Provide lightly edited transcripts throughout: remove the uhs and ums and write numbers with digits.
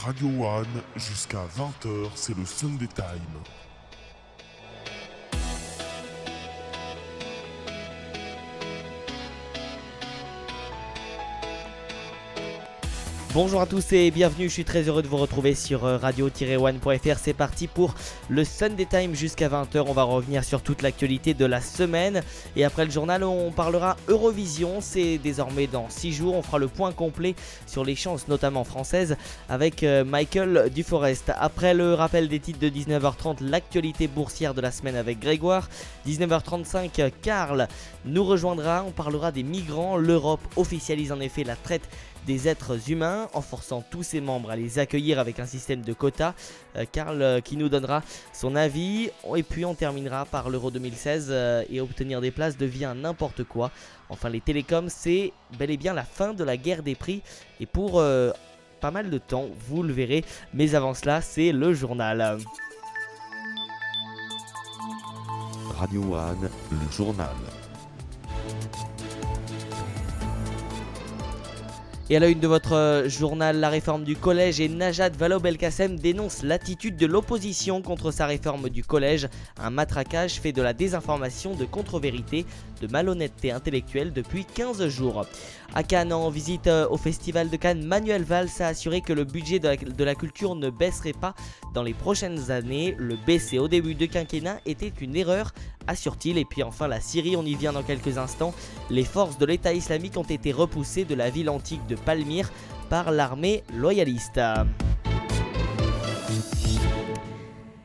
Radio One, jusqu'à 20h, c'est le Sunday Time. Bonjour à tous et bienvenue, je suis très heureux de vous retrouver sur radio-one.fr. C'est parti pour le Sunday Time jusqu'à 20h. On va revenir sur toute l'actualité de la semaine. Et après le journal, on parlera Eurovision. C'est désormais dans 6 jours. On fera le point complet sur les chances, notamment françaises, avec Michael Duforest. Après le rappel des titres de 19h30, l'actualité boursière de la semaine avec Grégoire. 19h35, Karl nous rejoindra. On parlera des migrants. L'Europe officialise en effet la traite des êtres humains en forçant tous ses membres à les accueillir avec un système de quotas. Karl qui nous donnera son avis. Et puis on terminera par l'Euro 2016 et obtenir des places devient n'importe quoi. Enfin, les télécoms, c'est bel et bien la fin de la guerre des prix. Et pour pas mal de temps, vous le verrez. Mais avant cela, c'est le journal. Radio One, le journal. Et à la une de votre journal, la réforme du collège et Najat Vallaud-Belkacem dénonce l'attitude de l'opposition contre sa réforme du collège. Un matraquage fait de la désinformation, de contre-vérité, de malhonnêteté intellectuelle depuis 15 jours. À Cannes, en visite au Festival de Cannes, Manuel Valls a assuré que le budget de la culture ne baisserait pas dans les prochaines années. Le baisser au début de quinquennat était une erreur, assure-t-il. Et puis enfin la Syrie, on y vient dans quelques instants. Les forces de l'État islamique ont été repoussées de la ville antique de Palmyre par l'armée loyaliste.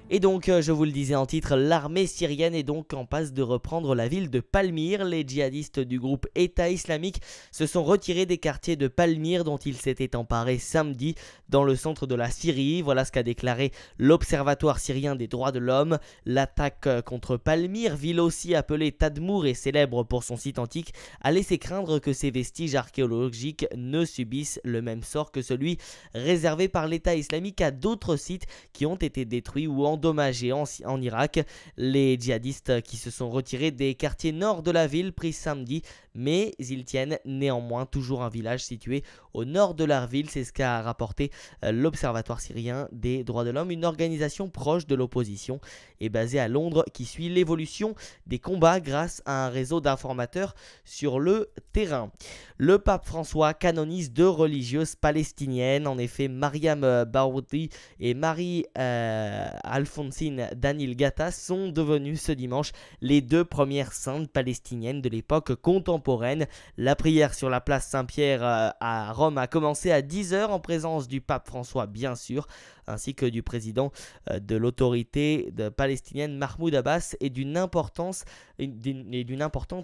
Et donc, je vous le disais en titre, l'armée syrienne est donc en passe de reprendre la ville de Palmyre. Les djihadistes du groupe État islamique se sont retirés des quartiers de Palmyre dont ils s'étaient emparés samedi dans le centre de la Syrie. Voilà ce qu'a déclaré l'Observatoire syrien des droits de l'homme. L'attaque contre Palmyre, ville aussi appelée Tadmour et célèbre pour son site antique, a laissé craindre que ces vestiges archéologiques ne subissent le même sort que celui réservé par l'État islamique à d'autres sites qui ont été détruits ou endommagés en Irak. Les djihadistes qui se sont retirés des quartiers nord de la ville pris samedi, mais ils tiennent néanmoins toujours un village situé au nord de leur ville. C'est ce qu'a rapporté l'Observatoire syrien des droits de l'homme, une organisation proche de l'opposition et basée à Londres qui suit l'évolution des combats grâce à un réseau d'informateurs sur le terrain. Le pape François canonise 2 religieuses palestiniennes. En effet, Mariam Baoudi et Marie Alphonsine Daniel Gatta sont devenues ce dimanche les 2 premières saintes palestiniennes de l'époque contemporaine. La prière sur la place Saint-Pierre à Rome a commencé à 10h en présence du pape François bien sûr, ainsi que du président de l'autorité palestinienne Mahmoud Abbas et d'une importante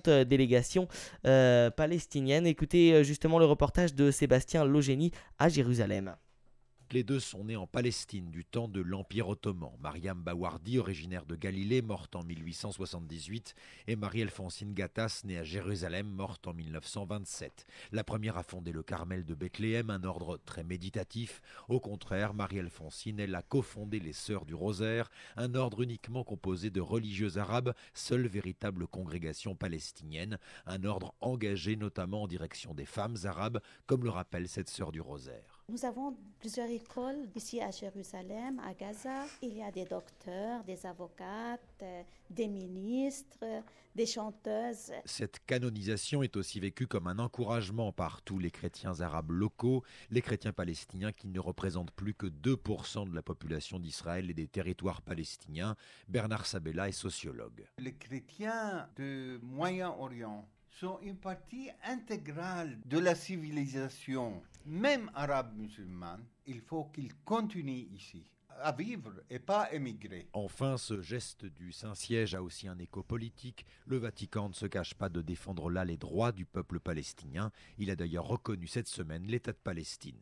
délégation palestinienne. Écoutez justement le reportage de Sébastien Logénie à Jérusalem. Les deux sont nés en Palestine du temps de l'Empire ottoman. Mariam Bawardi, originaire de Galilée, morte en 1878, et Marie-Alphonsine Gattas, née à Jérusalem, morte en 1927. La première a fondé le Carmel de Bethléem, un ordre très méditatif. Au contraire, Marie-Alphonsine, elle a cofondé les Sœurs du Rosaire, un ordre uniquement composé de religieuses arabes, seule véritable congrégation palestinienne, un ordre engagé notamment en direction des femmes arabes, comme le rappelle cette Sœur du Rosaire. Nous avons plusieurs écoles ici à Jérusalem, à Gaza. Il y a des docteurs, des avocates, des ministres, des chanteuses. Cette canonisation est aussi vécue comme un encouragement par tous les chrétiens arabes locaux, les chrétiens palestiniens qui ne représentent plus que 2% de la population d'Israël et des territoires palestiniens. Bernard Sabella est sociologue. Les chrétiens du Moyen-Orient sont une partie intégrale de la civilisation, même arabe musulmane. Il faut qu'ils continuent ici à vivre et pas émigrer. Enfin, ce geste du Saint-Siège a aussi un écho politique. Le Vatican ne se cache pas de défendre là les droits du peuple palestinien. Il a d'ailleurs reconnu cette semaine l'État de Palestine.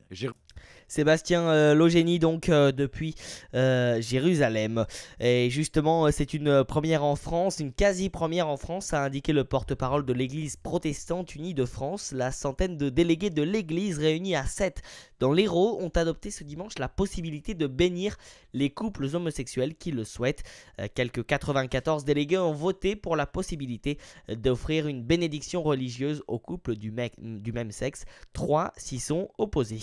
Sébastien Logénie donc depuis Jérusalem. Et justement, c'est une première en France, une quasi-première en France, a indiqué le porte-parole de l'Église protestante unie de France. La centaine de délégués de l'Église réunis à 7 dans l'Hérault ont adopté ce dimanche la possibilité de bénir les couples homosexuels qui le souhaitent. Quelques 94 délégués ont voté pour la possibilité d'offrir une bénédiction religieuse aux couples du même sexe. 3 s'y sont opposés.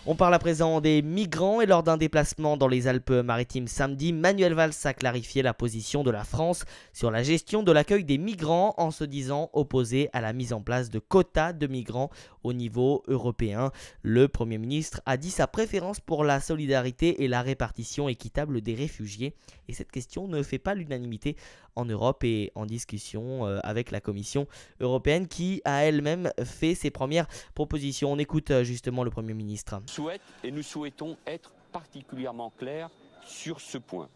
On parle à présent des migrants et lors d'un déplacement dans les Alpes-Maritimes samedi, Manuel Valls a clarifié la position de la France sur la gestion de l'accueil des migrants en se disant opposé à la mise en place de quotas de migrants au niveau européen. Le Premier ministre a dit sa préférence pour la solidarité et la répartition équitable des réfugiés et cette question ne fait pas l'unanimité en Europe et en discussion avec la Commission européenne qui a elle-même fait ses premières propositions. On écoute justement le Premier ministre. Nous souhaitons être particulièrement clairs sur ce point.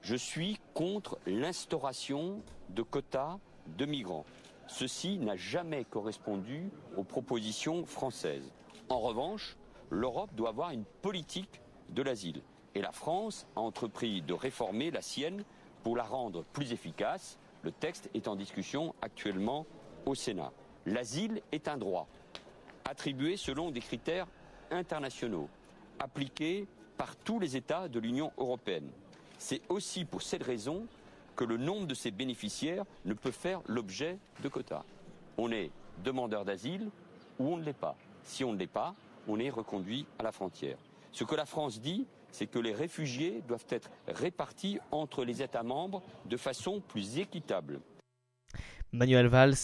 Je suis contre l'instauration de quotas de migrants. Ceci n'a jamais correspondu aux propositions françaises. En revanche, l'Europe doit avoir une politique de l'asile. Et la France a entrepris de réformer la sienne pour la rendre plus efficace. Le texte est en discussion actuellement au Sénat. L'asile est un droit attribué selon des critères internationaux, appliqués par tous les États de l'Union européenne. C'est aussi pour cette raison que le nombre de ces bénéficiaires ne peut faire l'objet de quotas. On est demandeur d'asile ou on ne l'est pas. Si on ne l'est pas, on est reconduit à la frontière. Ce que la France dit, c'est que les réfugiés doivent être répartis entre les États membres de façon plus équitable. Manuel Valls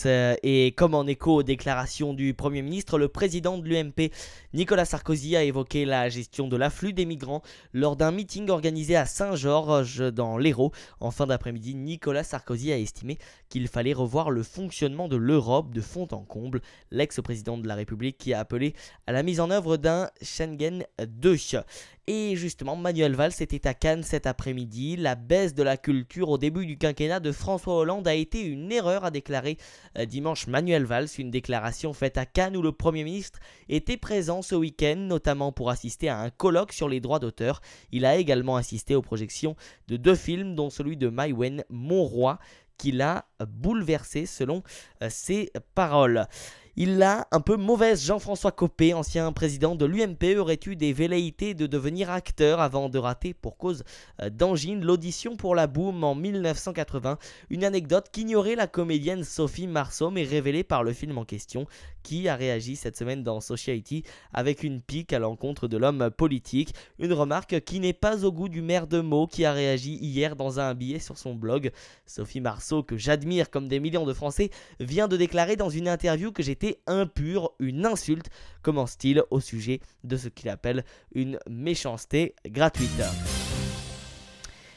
et comme en écho aux déclarations du Premier ministre, le président de l'UMP Nicolas Sarkozy a évoqué la gestion de l'afflux des migrants lors d'un meeting organisé à Saint-Georges dans l'Hérault. En fin d'après-midi, Nicolas Sarkozy a estimé qu'il fallait revoir le fonctionnement de l'Europe de fond en comble. L'ex-président de la République qui a appelé à la mise en œuvre d'un Schengen 2. Et justement, Manuel Valls était à Cannes cet après-midi. La baisse de la culture au début du quinquennat de François Hollande a été une erreur, a déclaré dimanche Manuel Valls. Une déclaration faite à Cannes où le Premier ministre était présent ce week-end, notamment pour assister à un colloque sur les droits d'auteur. Il a également assisté aux projections de 2 films, dont celui de Maïwenn Monroy, qui l'a bouleversé selon ses paroles. Il a un peu mauvaise. Jean-François Copé, ancien président de l'UMP, aurait eu des velléités de devenir acteur avant de rater pour cause d'angine l'audition pour la Boum en 1980. Une anecdote qu'ignorait la comédienne Sophie Marceau mais révélée par le film en question, qui a réagi cette semaine dans Society avec une pique à l'encontre de l'homme politique. Une remarque qui n'est pas au goût du maire de Meaux qui a réagi hier dans un billet sur son blog. Sophie Marceau, que j'admire comme des millions de Français, vient de déclarer dans une interview que j'étais impur, une insulte, commence-t-il au sujet de ce qu'il appelle une méchanceté gratuite.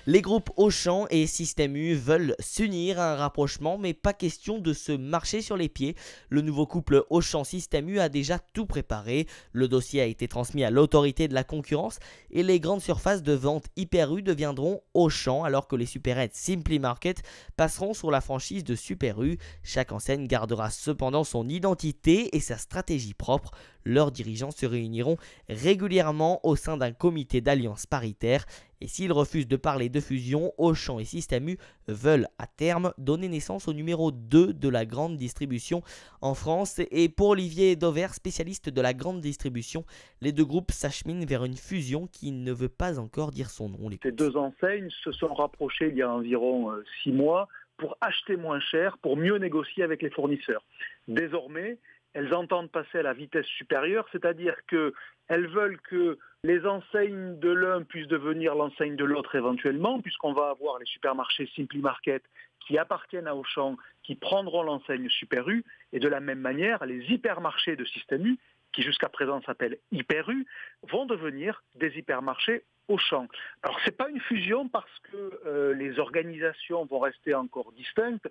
Les groupes Auchan et Système U veulent s'unir à un rapprochement, mais pas question de se marcher sur les pieds. Le nouveau couple Auchan-Système U a déjà tout préparé. Le dossier a été transmis à l'autorité de la concurrence et les grandes surfaces de vente Hyper U deviendront Auchan, alors que les supérettes Simply Market passeront sur la franchise de Super U. Chaque enseigne gardera cependant son identité et sa stratégie propre. Leurs dirigeants se réuniront régulièrement au sein d'un comité d'alliance paritaire. Et s'ils refusent de parler de fusion, Auchan et Système U veulent à terme donner naissance au numéro 2 de la grande distribution en France. Et pour Olivier Dauvert, spécialiste de la grande distribution, les deux groupes s'acheminent vers une fusion qui ne veut pas encore dire son nom. Ces deux enseignes se sont rapprochées il y a environ 6 mois pour acheter moins cher, pour mieux négocier avec les fournisseurs. Désormais, elles entendent passer à la vitesse supérieure, c'est-à-dire qu'elles veulent que les enseignes de l'un puissent devenir l'enseigne de l'autre éventuellement, puisqu'on va avoir les supermarchés Simply Market qui appartiennent à Auchan, qui prendront l'enseigne Super U, et de la même manière, les hypermarchés de Système U, qui jusqu'à présent s'appellent Hyper U, vont devenir des hypermarchés Auchan. Alors c'est pas une fusion parce que les organisations vont rester encore distinctes.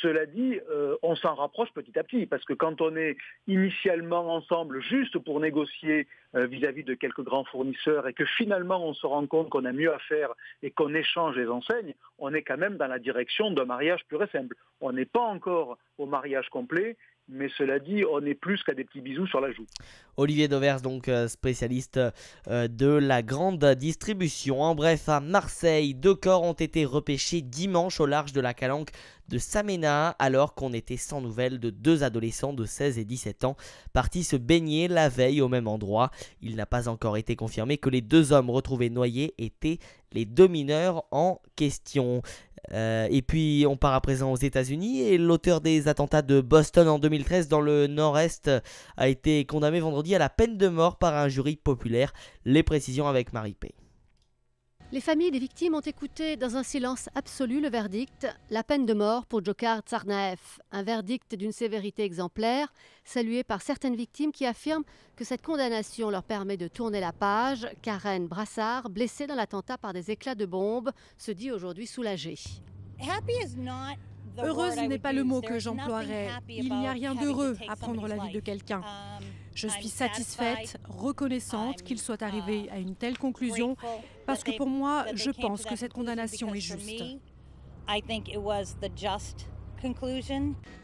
Cela dit, on s'en rapproche petit à petit parce que quand on est initialement ensemble juste pour négocier vis-à-vis de quelques grands fournisseurs et que finalement on se rend compte qu'on a mieux à faire et qu'on échange les enseignes, on est quand même dans la direction d'un mariage pur et simple. On n'est pas encore au mariage complet. Mais cela dit, on est plus qu'à des petits bisous sur la joue. Olivier Dauvers, donc spécialiste de la grande distribution. En bref, à Marseille, 2 corps ont été repêchés dimanche au large de la calanque de Samena, alors qu'on était sans nouvelles de 2 adolescents de 16 et 17 ans partis se baigner la veille au même endroit. Il n'a pas encore été confirmé que les 2 hommes retrouvés noyés étaient les 2 mineurs en question. Et puis on part à présent aux États-Unis et l'auteur des attentats de Boston en 2013 dans le nord-est a été condamné vendredi à la peine de mort par un jury populaire. Les précisions avec Marie Pay. Les familles des victimes ont écouté dans un silence absolu le verdict, la peine de mort pour Dzhokhar Tsarnaev. Un verdict d'une sévérité exemplaire, salué par certaines victimes qui affirment que cette condamnation leur permet de tourner la page. Karen Brassard, blessée dans l'attentat par des éclats de bombe, se dit aujourd'hui soulagée. Heureuse n'est pas le mot que j'emploierais. Il n'y a rien d'heureux à prendre la vie de quelqu'un. Je suis satisfaite, reconnaissante qu'il soit arrivé à une telle conclusion, parce que pour moi, je pense que cette condamnation est juste.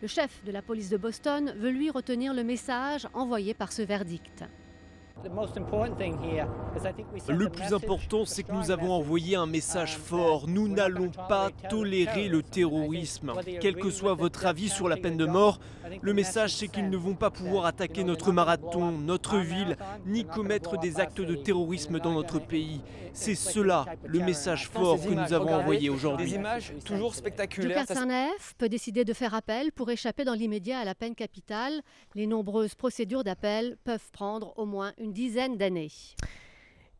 Le chef de la police de Boston veut lui retenir le message envoyé par ce verdict. Le plus important, c'est que nous avons envoyé un message fort. Nous n'allons pas tolérer le terrorisme. Quel que soit votre avis sur la peine de mort, le message, c'est qu'ils ne vont pas pouvoir attaquer notre marathon, notre ville, ni commettre des actes de terrorisme dans notre pays. C'est cela, le message fort que nous avons envoyé aujourd'hui. Des images toujours spectaculaires. Dzhokhar Tsarnaev peut décider de faire appel pour échapper dans l'immédiat à la peine capitale. Les nombreuses procédures d'appel peuvent prendre au moins une dizaine d'années.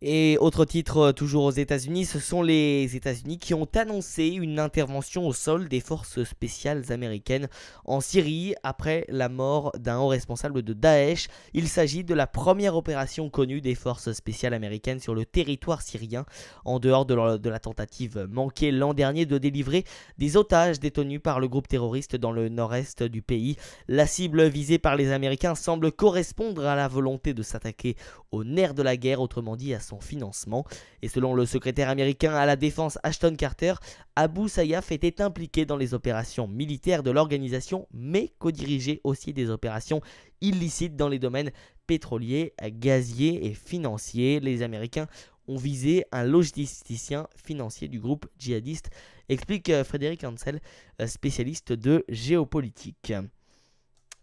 Et autre titre, toujours aux États-Unis, ce sont les États-Unis qui ont annoncé une intervention au sol des forces spéciales américaines en Syrie après la mort d'un haut responsable de Daesh. Il s'agit de la première opération connue des forces spéciales américaines sur le territoire syrien, en dehors de la tentative manquée l'an dernier de délivrer des otages détenus par le groupe terroriste dans le nord-est du pays. La cible visée par les Américains semble correspondre à la volonté de s'attaquer au nerf de la guerre, autrement dit à son financement. Et selon le secrétaire américain à la défense Ashton Carter, Abu Sayyaf était impliqué dans les opérations militaires de l'organisation, mais co-dirigeait aussi des opérations illicites dans les domaines pétroliers, gaziers et financiers. Les Américains ont visé un logisticien financier du groupe djihadiste, explique Frédéric Ansel, spécialiste de géopolitique.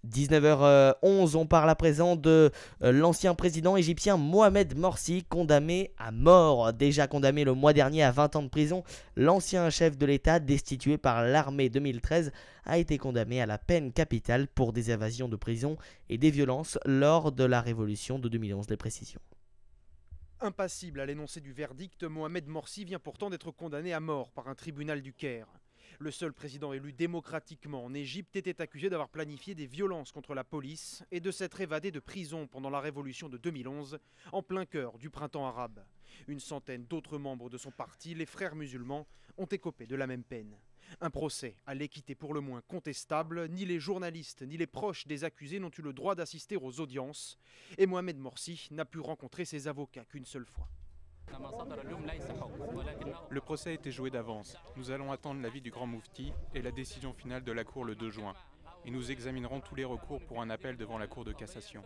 19h11, on parle à présent de l'ancien président égyptien Mohamed Morsi, condamné à mort. Déjà condamné le mois dernier à 20 ans de prison, l'ancien chef de l'État, destitué par l'armée 2013, a été condamné à la peine capitale pour des évasions de prison et des violences lors de la révolution de 2011. Les précisions. Impassible à l'énoncé du verdict, Mohamed Morsi vient pourtant d'être condamné à mort par un tribunal du Caire. Le seul président élu démocratiquement en Égypte était accusé d'avoir planifié des violences contre la police et de s'être évadé de prison pendant la révolution de 2011, en plein cœur du printemps arabe. Une centaine d'autres membres de son parti, les Frères musulmans, ont écopé de la même peine. Un procès à l'équité pour le moins contestable, ni les journalistes ni les proches des accusés n'ont eu le droit d'assister aux audiences, et Mohamed Morsi n'a pu rencontrer ses avocats qu'une seule fois. Le procès a été joué d'avance. Nous allons attendre l'avis du grand moufti et la décision finale de la Cour le 2 juin. Et nous examinerons tous les recours pour un appel devant la Cour de cassation.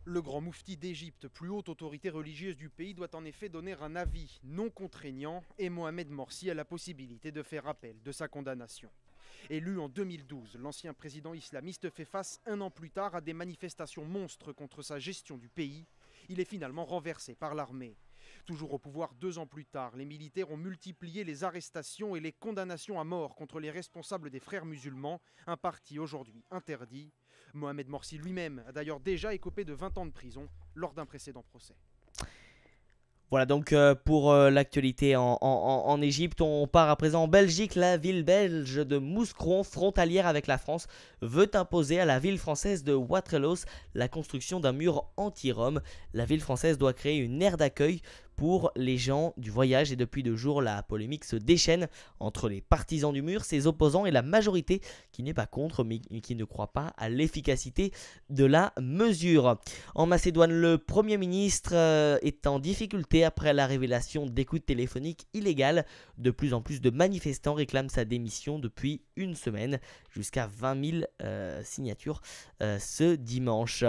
Le grand moufti d'Égypte, plus haute autorité religieuse du pays, doit en effet donner un avis non contraignant et Mohamed Morsi a la possibilité de faire appel de sa condamnation. Élu en 2012, l'ancien président islamiste fait face un an plus tard à des manifestations monstres contre sa gestion du pays. Il est finalement renversé par l'armée. Toujours au pouvoir 2 ans plus tard, les militaires ont multiplié les arrestations et les condamnations à mort contre les responsables des Frères musulmans, un parti aujourd'hui interdit. Mohamed Morsi lui-même a d'ailleurs déjà écopé de 20 ans de prison lors d'un précédent procès. Voilà donc pour l'actualité en Égypte. On part à présent en Belgique. La ville belge de Mouscron, frontalière avec la France, veut imposer à la ville française de Waterloo la construction d'un mur anti-Roms. La ville française doit créer une aire d'accueil pour les gens du voyage et depuis 2 jours, la polémique se déchaîne entre les partisans du mur, ses opposants et la majorité qui n'est pas contre mais qui ne croit pas à l'efficacité de la mesure. En Macédoine, le Premier ministre est en difficulté après la révélation d'écoutes téléphoniques illégales. De plus en plus de manifestants réclament sa démission depuis une semaine, jusqu'à 20 000 signatures ce dimanche.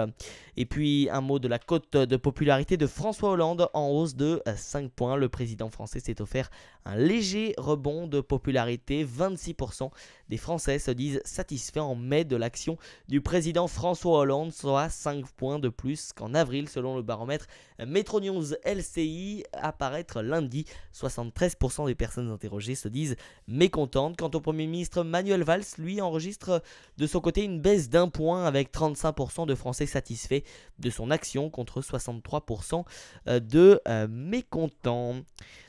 Et puis un mot de la cote de popularité de François Hollande en hausse de 5 points. Le président français s'est offert un léger rebond de popularité. 26% des Français se disent satisfaits en mai de l'action du président François Hollande, soit 5 points de plus qu'en avril selon le baromètre Metro News LCI à paraître lundi. 73% des personnes interrogées se disent mécontentes. Quant au Premier ministre Manuel Valls, lui enregistre de son côté une baisse d'1 point avec 35% de Français satisfaits de son action contre 63% de mécontents.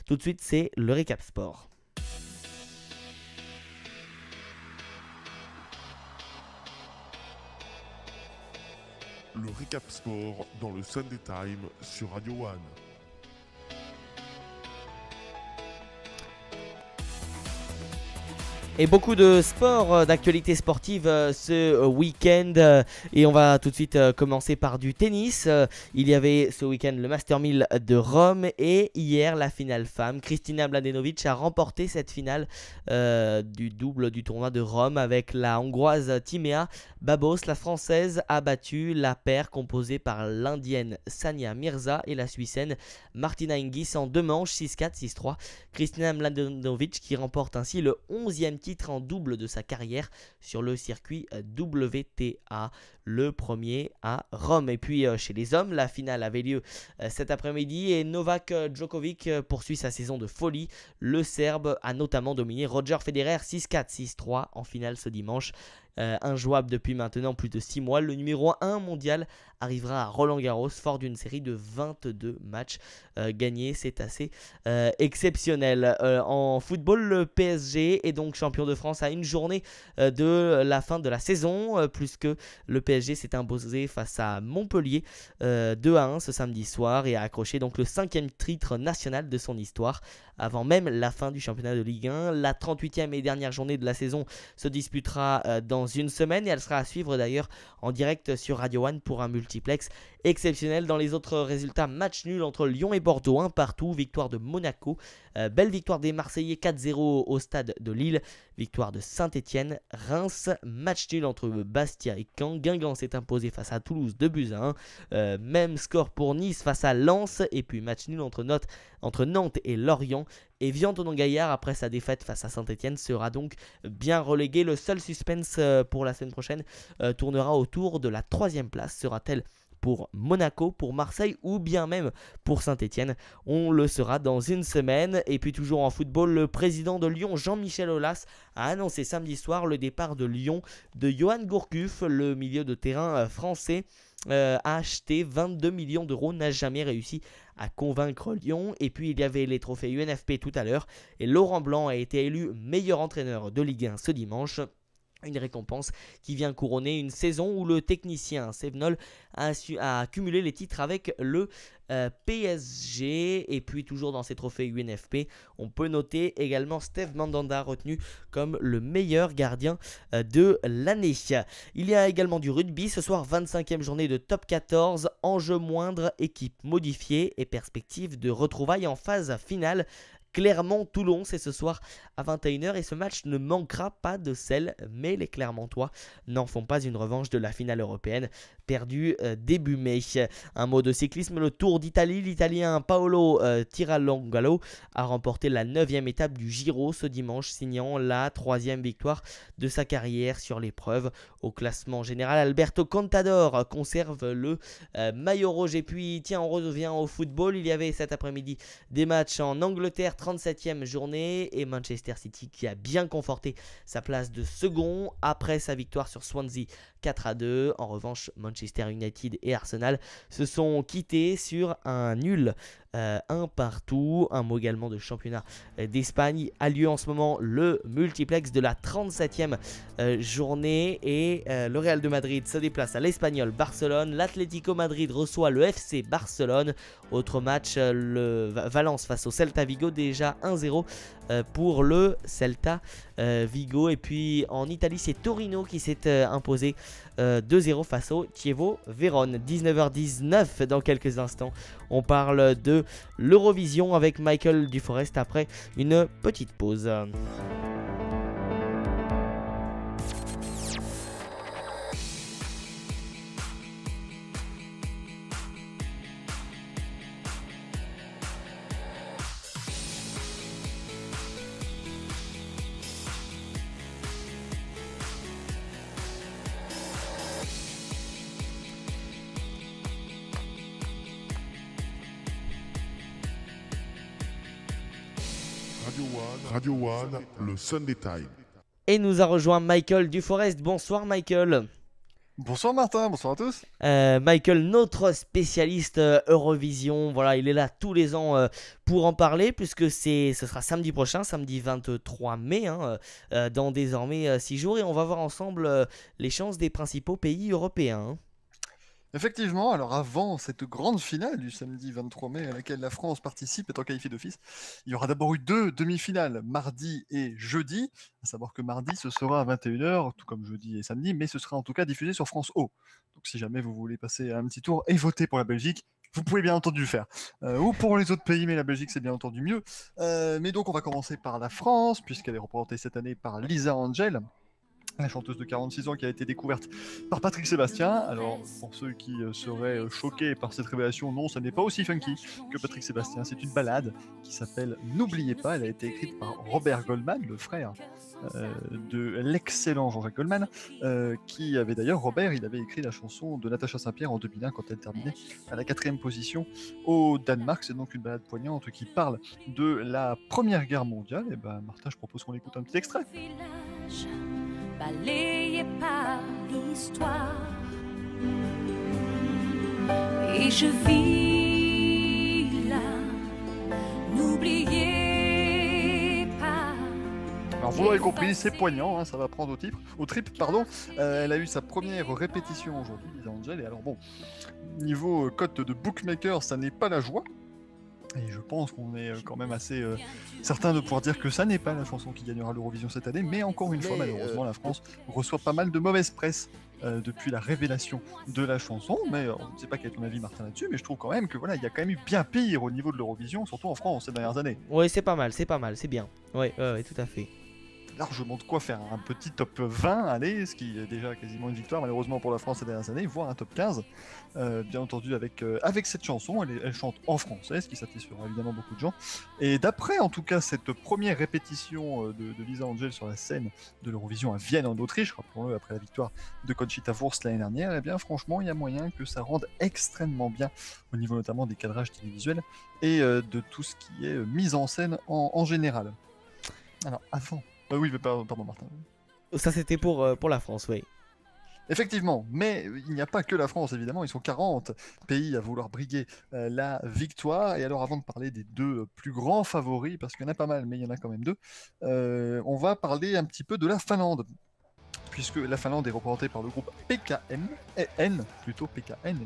Tout de suite, c'est le récap sport. Le récap sport dans le Sunday Time sur Radio One. Et beaucoup de sport, d'actualités sportives ce week-end. Et on va tout de suite commencer par du tennis. Il y avait ce week-end le Master 1000 de Rome. Et hier, la finale femme. Kristina Mladenovic a remporté cette finale du double du tournoi de Rome avec la Hongroise Timea Babos. La Française a battu la paire composée par l'Indienne Sania Mirza et la Suissenne Martina Hingis en 2 manches, 6-4, 6-3. Kristina Mladenovic qui remporte ainsi le 11e titre en double de sa carrière sur le circuit WTA, le premier à Rome. Et puis chez les hommes, la finale avait lieu cet après-midi et Novak Djokovic poursuit sa saison de folie. Le Serbe a notamment dominé Roger Federer 6-4, 6-3 en finale ce dimanche. Injouable depuis maintenant plus de 6 mois, le numéro 1 mondial arrivera à Roland-Garros fort d'une série de 22 matchs gagnés. C'est assez exceptionnel. En football, le PSG est donc champion de France à une journée de la fin de la saison, puisque le PSG s'est imposé face à Montpellier 2-1 ce samedi soir et a accroché donc le 5e titre national de son histoire. Avant même la fin du championnat de Ligue 1, la 38e et dernière journée de la saison se disputera dans une semaine et elle sera à suivre d'ailleurs en direct sur Radio One pour un multiplex exceptionnel. Dans les autres résultats, match nul entre Lyon et Bordeaux, 1 partout, victoire de Monaco, belle victoire des Marseillais 4-0 au stade de Lille, victoire de Saint-Etienne, Reims, match nul entre Bastia et Caen, Guingamp s'est imposé face à Toulouse 2-1, même score pour Nice face à Lens et puis match nul entre Nantes et Lorient. Et Vian-Tonon-Gaillard, après sa défaite face à Saint-Etienne, sera donc bien relégué. Le seul suspense pour la semaine prochaine tournera autour de la 3e place. Sera-t-elle pour Monaco, pour Marseille ou bien même pour Saint-Etienne? On le saura dans une semaine. Et puis toujours en football, le président de Lyon, Jean-Michel Aulas, a annoncé samedi soir le départ de Lyon de Johan Gourcuff, le milieu de terrain français. A acheté 22 millions d'euros, n'a jamais réussi à convaincre Lyon. Et puis il y avait les trophées UNFP tout à l'heure et Laurent Blanc a été élu meilleur entraîneur de Ligue 1 ce dimanche. Une récompense qui vient couronner une saison où le technicien Sevenol a accumulé les titres avec le PSG. Et puis toujours dans ces trophées UNFP, on peut noter également Steve Mandanda retenu comme le meilleur gardien de l'année. Il y a également du rugby ce soir, 25e journée de top 14, enjeu moindre, équipe modifiée et perspective de retrouvailles en phase finale. Clermont-Toulon, c'est ce soir à 21h et ce match ne manquera pas de sel, mais les Clermontois n'en font pas une revanche de la finale européenne perdue début mai. Un mot de cyclisme, le Tour d'Italie, l'Italien Paolo Tiralongalo a remporté la 9e étape du Giro ce dimanche, signant la 3e victoire de sa carrière sur l'épreuve. Au classement général, Alberto Contador conserve le maillot rouge. Et puis tiens, on revient au football, il y avait cet après-midi des matchs en Angleterre, 37e journée, et Manchester City qui a bien conforté sa place de second après sa victoire sur Swansea 4-2. En revanche, Manchester United et Arsenal se sont quittés sur un nul 1 partout. Un mot également de championnat d'Espagne. A lieu en ce moment le multiplex de la 37e journée et le Real de Madrid se déplace à l'Espagnol Barcelone. L'Atlético Madrid reçoit le FC Barcelone. Autre match, le Valence face au Celta Vigo, déjà 1-0 pour le Celta Vigo. Et puis en Italie, c'est Torino qui s'est imposé 2-0 face au Chievo Vérone. 19h19 dans quelques instants. On parle de l'Eurovision avec Michael Duforest après une petite pause. Radio One, le Sunday Time. Et nous a rejoint Michael Duforest. Bonsoir Michael. Bonsoir Martin, bonsoir à tous. Michael, notre spécialiste Eurovision, voilà, il est là tous les ans pour en parler, puisque ce sera samedi prochain, samedi 23 mai, dans désormais 6 jours, et on va voir ensemble les chances des principaux pays européens. Effectivement, alors avant cette grande finale du samedi 23 mai à laquelle la France participe étant qualifiée d'office, il y aura d'abord eu 2 demi-finales, mardi et jeudi, à savoir que mardi ce sera à 21h, tout comme jeudi et samedi, mais ce sera en tout cas diffusé sur France O. Donc si jamais vous voulez passer un petit tour et voter pour la Belgique, vous pouvez bien entendu le faire. Ou pour les autres pays, mais la Belgique c'est bien entendu mieux. Mais donc on va commencer par la France, puisqu'elle est représentée cette année par Lisa Angel, la chanteuse de 46 ans qui a été découverte par Patrick Sébastien. Alors, pour ceux qui seraient choqués par cette révélation, non, ça n'est pas aussi funky que Patrick Sébastien. C'est une ballade qui s'appelle N'oubliez pas. Elle a été écrite par Robert Goldman, le frère de l'excellent Jean-Jacques Goldman, qui avait d'ailleurs, Robert, il avait écrit la chanson de Natacha Saint-Pierre en 2001 quand elle terminait à la 4e position au Danemark. C'est donc une ballade poignante qui parle de la Première Guerre mondiale. Et ben, Martin, je propose qu'on écoute un petit extrait. Balayé par l'histoire, et je vis là, n'oubliez pas. Alors vous l'aurez compris, c'est poignant, hein, ça va prendre au trip. Elle a eu sa première répétition aujourd'hui, Lisa Angel, et alors bon, niveau cote de bookmaker, ça n'est pas la joie. Et je pense qu'on est quand même assez certain de pouvoir dire que ça n'est pas la chanson qui gagnera l'Eurovision cette année, mais encore une fois, malheureusement, la France reçoit pas mal de mauvaise presse depuis la révélation de la chanson. Mais on ne sait pas quel est ton avis, Martin, là-dessus, mais je trouve quand même que voilà, il y a quand même eu bien pire au niveau de l'Eurovision, surtout en France ces dernières années. Oui, c'est pas mal, c'est bien. Oui, tout à fait. Largement de quoi faire un petit top 20, allez, ce qui est déjà quasiment une victoire malheureusement pour la France ces dernières années, voire un top 15, bien entendu avec cette chanson, elle chante en français, ce qui satisfera évidemment beaucoup de gens, et d'après en tout cas cette première répétition de Lisa Angel sur la scène de l'Eurovision à Vienne en Autriche, rappelons-le, après la victoire de Conchita Wurst l'année dernière, et bien franchement il y a moyen que ça rende extrêmement bien au niveau notamment des cadrages télévisuels et de tout ce qui est mise en scène en général. Alors avant... oui, pardon Martin. Ça c'était pour la France, oui. Effectivement, mais il n'y a pas que la France, évidemment, ils sont 40 pays à vouloir briguer la victoire. Et alors avant de parler des 2 plus grands favoris, parce qu'il y en a pas mal, mais il y en a quand même 2, on va parler un petit peu de la Finlande. Puisque la Finlande est représentée par le groupe PKN et non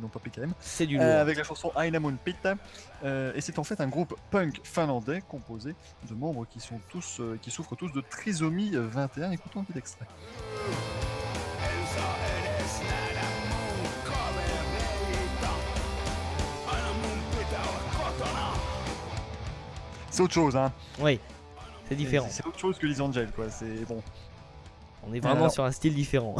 pas PKM. C'est du lourd. Avec la chanson Aina Mun Pita. Et c'est en fait un groupe punk finlandais composé de membres qui souffrent tous de trisomie 21. Écoutons un petit extrait. C'est autre chose, hein. Oui, c'est différent. C'est autre chose que Lisa Angel, quoi. C'est bon. On est vraiment sur un style différent.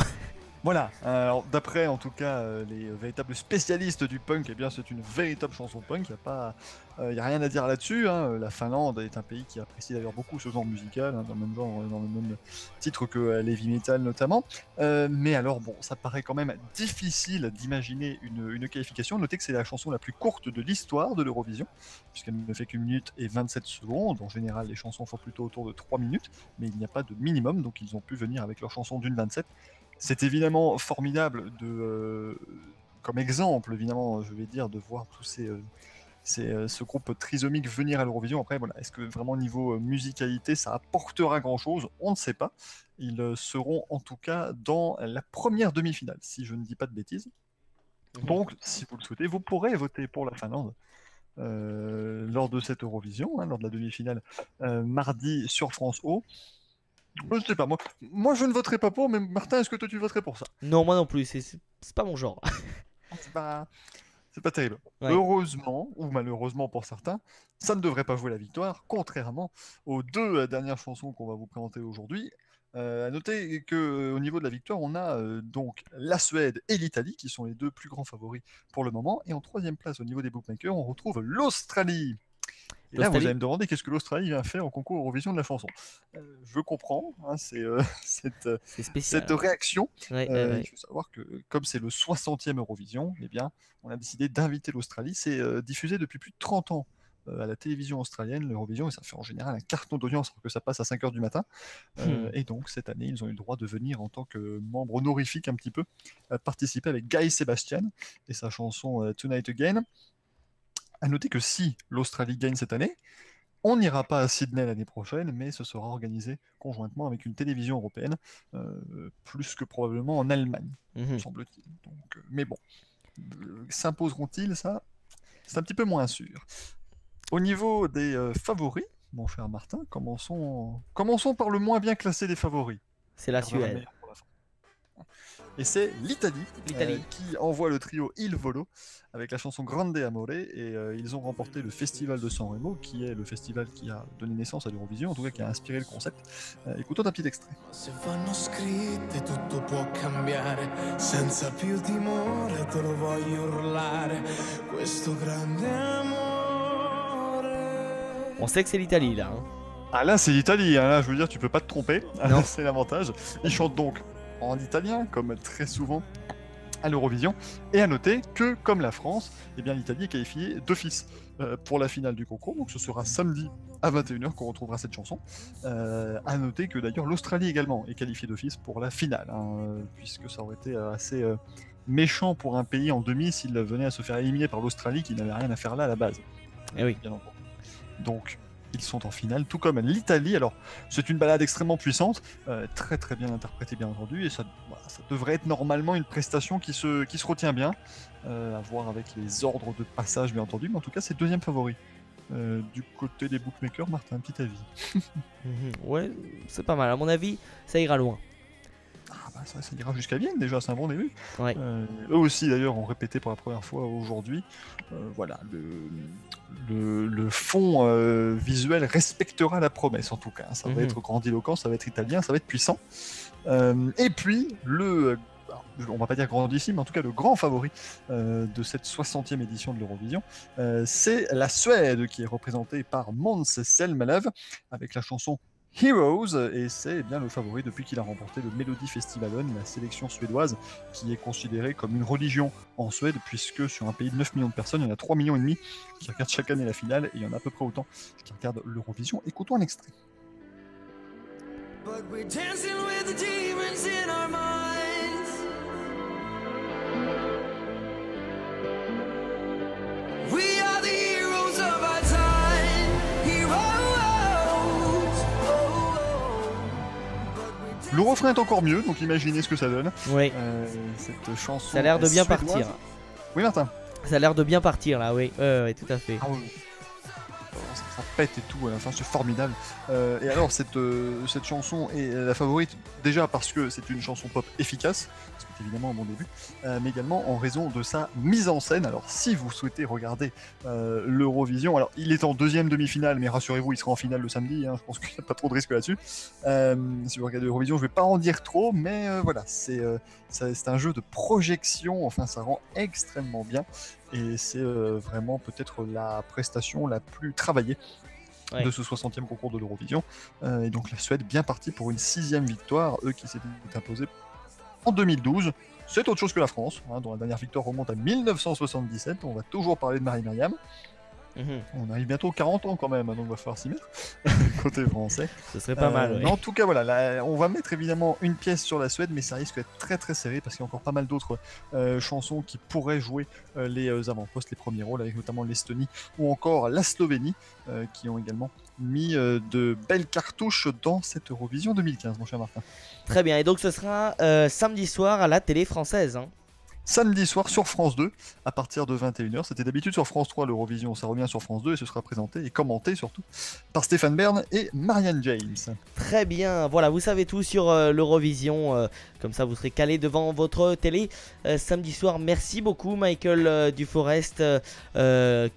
Voilà, alors d'après en tout cas les véritables spécialistes du punk, eh bien c'est une véritable chanson punk, il n'y a rien à dire là-dessus, hein. La Finlande est un pays qui apprécie d'ailleurs beaucoup ce genre musical, hein, dans le même genre, dans le même titre que l'heavy metal notamment, mais alors bon, ça paraît quand même difficile d'imaginer une qualification. Notez que c'est la chanson la plus courte de l'histoire de l'Eurovision, puisqu'elle ne fait qu'1 minute et 27 secondes, en général les chansons font plutôt autour de 3 minutes, mais il n'y a pas de minimum, donc ils ont pu venir avec leur chanson d'une 27. C'est évidemment formidable comme exemple, évidemment, je vais dire, de voir tous ce groupe trisomique venir à l'Eurovision. Après, voilà, est-ce que vraiment niveau musicalité, ça apportera grand-chose? On ne sait pas. Ils seront en tout cas dans la première demi-finale, si je ne dis pas de bêtises. Donc, si vous le souhaitez, vous pourrez voter pour la Finlande lors de cette Eurovision, hein, lors de la demi-finale mardi sur France O. Je ne sais pas, moi je ne voterai pas pour, mais Martin, est-ce que toi tu voterais pour ça? Non, moi non plus, c'est pas mon genre. C'est pas terrible. Ouais. Heureusement, ou malheureusement pour certains, ça ne devrait pas jouer la victoire, contrairement aux 2 dernières chansons qu'on va vous présenter aujourd'hui. À noter qu'au niveau de la victoire, on a donc la Suède et l'Italie, qui sont les 2 plus grands favoris pour le moment. Et en 3e place au niveau des bookmakers, on retrouve l'Australie. Et là, vous allez me demander qu'est-ce que l'Australie vient faire au concours Eurovision de la chanson. Je comprends, hein, cette réaction. Il faut savoir que comme c'est le 60e Eurovision, eh bien, on a décidé d'inviter l'Australie. C'est diffusé depuis plus de 30 ans à la télévision australienne, l'Eurovision, et ça fait en général un carton d'audience alors que ça passe à 5h du matin. Et donc cette année, ils ont eu le droit de venir en tant que membre honorifique un petit peu, participer avec Guy Sebastian et sa chanson Tonight Again. À noter que si l'Australie gagne cette année, on n'ira pas à Sydney l'année prochaine, mais ce sera organisé conjointement avec une télévision européenne, plus que probablement en Allemagne, semble-t-il. Donc, mais bon, s'imposeront-ils ça? C'est un petit peu moins sûr. Au niveau des favoris, mon cher Martin, commençons par le moins bien classé des favoris. C'est la Suède. Et c'est l'Italie qui envoie le trio Il Volo avec la chanson Grande Amore, et ils ont remporté le Festival de Sanremo, qui est le festival qui a donné naissance à l'Eurovision, en tout cas qui a inspiré le concept. Écoutons un petit extrait. Se vanno scritte tutto può cambiare, senza più timore te lo voglio urlare, questo grande amore. On sait que c'est l'Italie là. Ah là c'est l'Italie, hein, là je veux dire tu peux pas te tromper, c'est l'avantage. Ils chantent donc en italien, comme très souvent à l'Eurovision, et à noter que, comme la France, eh bien, l'Italie est qualifiée d'office pour la finale du concours, donc ce sera samedi à 21h qu'on retrouvera cette chanson. À noter que d'ailleurs l'Australie également est qualifiée d'office pour la finale, puisque ça aurait été assez méchant pour un pays en demi s'il venait à se faire éliminer par l'Australie qui n'avait rien à faire là à la base. Et oui. Bien entendu. Donc, ils sont en finale, tout comme l'Italie. Alors, c'est une ballade extrêmement puissante, très très bien interprétée, bien entendu, et ça devrait être normalement une prestation qui se retient bien, à voir avec les ordres de passage, bien entendu, mais en tout cas, c'est deuxième favori. Du côté des bookmakers, Martin, un petit avis. Ouais, c'est pas mal. À mon avis, ça ira loin. Ah bah ça ira jusqu'à Vienne déjà, c'est un bon début. Ouais. Eux aussi d'ailleurs ont répété pour la première fois aujourd'hui. Voilà, le fond visuel respectera la promesse en tout cas. Ça va être grandiloquent, ça va être italien, ça va être puissant. Et puis on va pas dire grandissime, mais en tout cas le grand favori de cette 60e édition de l'Eurovision, c'est la Suède qui est représentée par Måns Zelmerlöw avec la chanson Heroes, et c'est bien le favori depuis qu'il a remporté le Melody Festivalen, la sélection suédoise qui est considérée comme une religion en Suède, puisque sur un pays de 9 millions de personnes, il y en a 3,5 millions qui regardent chaque année la finale, et il y en a à peu près autant qui regardent l'Eurovision. Écoutons un extrait. But we're dancing with the demons in our minds. We are the heroes of our time. Heroes. Le refrain est encore mieux, donc imaginez ce que ça donne. Oui. Cette chanson. Ça a l'air de bien suédoise. partir. Oui, Martin. Ça a l'air de bien partir là, oui. Oui, tout à fait. Ah oui. Ça pète et tout à la fin, c'est formidable. Et alors cette chanson est la favorite déjà parce que c'est une chanson pop efficace, ce qui est évidemment un bon début, mais également en raison de sa mise en scène. Alors si vous souhaitez regarder l'Eurovision, alors il est en deuxième demi-finale, mais rassurez-vous, il sera en finale le samedi, je pense qu'il n'y a pas trop de risque là-dessus. Si vous regardez l'Eurovision, je ne vais pas en dire trop, mais voilà, c'est un jeu de projection, enfin ça rend extrêmement bien. Et c'est vraiment peut-être la prestation la plus travaillée de ce 60e concours de l'Eurovision. Et donc la Suède bien partie pour une 6e victoire, eux qui s'étaient imposés en 2012. C'est autre chose que la France, dont la dernière victoire remonte à 1977. On va toujours parler de Marie-Myriam. On arrive bientôt aux 40 ans quand même, donc il va falloir s'y mettre, côté français. Ce serait pas mal, ouais. En tout cas, voilà, là, on va mettre évidemment une pièce sur la Suède, mais ça risque d'être très très serré, parce qu'il y a encore pas mal d'autres chansons qui pourraient jouer les avant-postes, les premiers rôles, avec notamment l'Estonie ou encore la Slovénie, qui ont également mis de belles cartouches dans cette Eurovision 2015, mon cher Martin. Très bien, et donc ce sera samedi soir à la télé française, Samedi soir sur France 2 à partir de 21h. C'était d'habitude sur France 3 l'Eurovision, ça revient sur France 2 et ce sera présenté et commenté surtout par Stéphane Bern et Marianne James. Très bien, voilà, vous savez tout sur l'Eurovision, comme ça vous serez calé devant votre télé samedi soir. Merci beaucoup Michael Duforest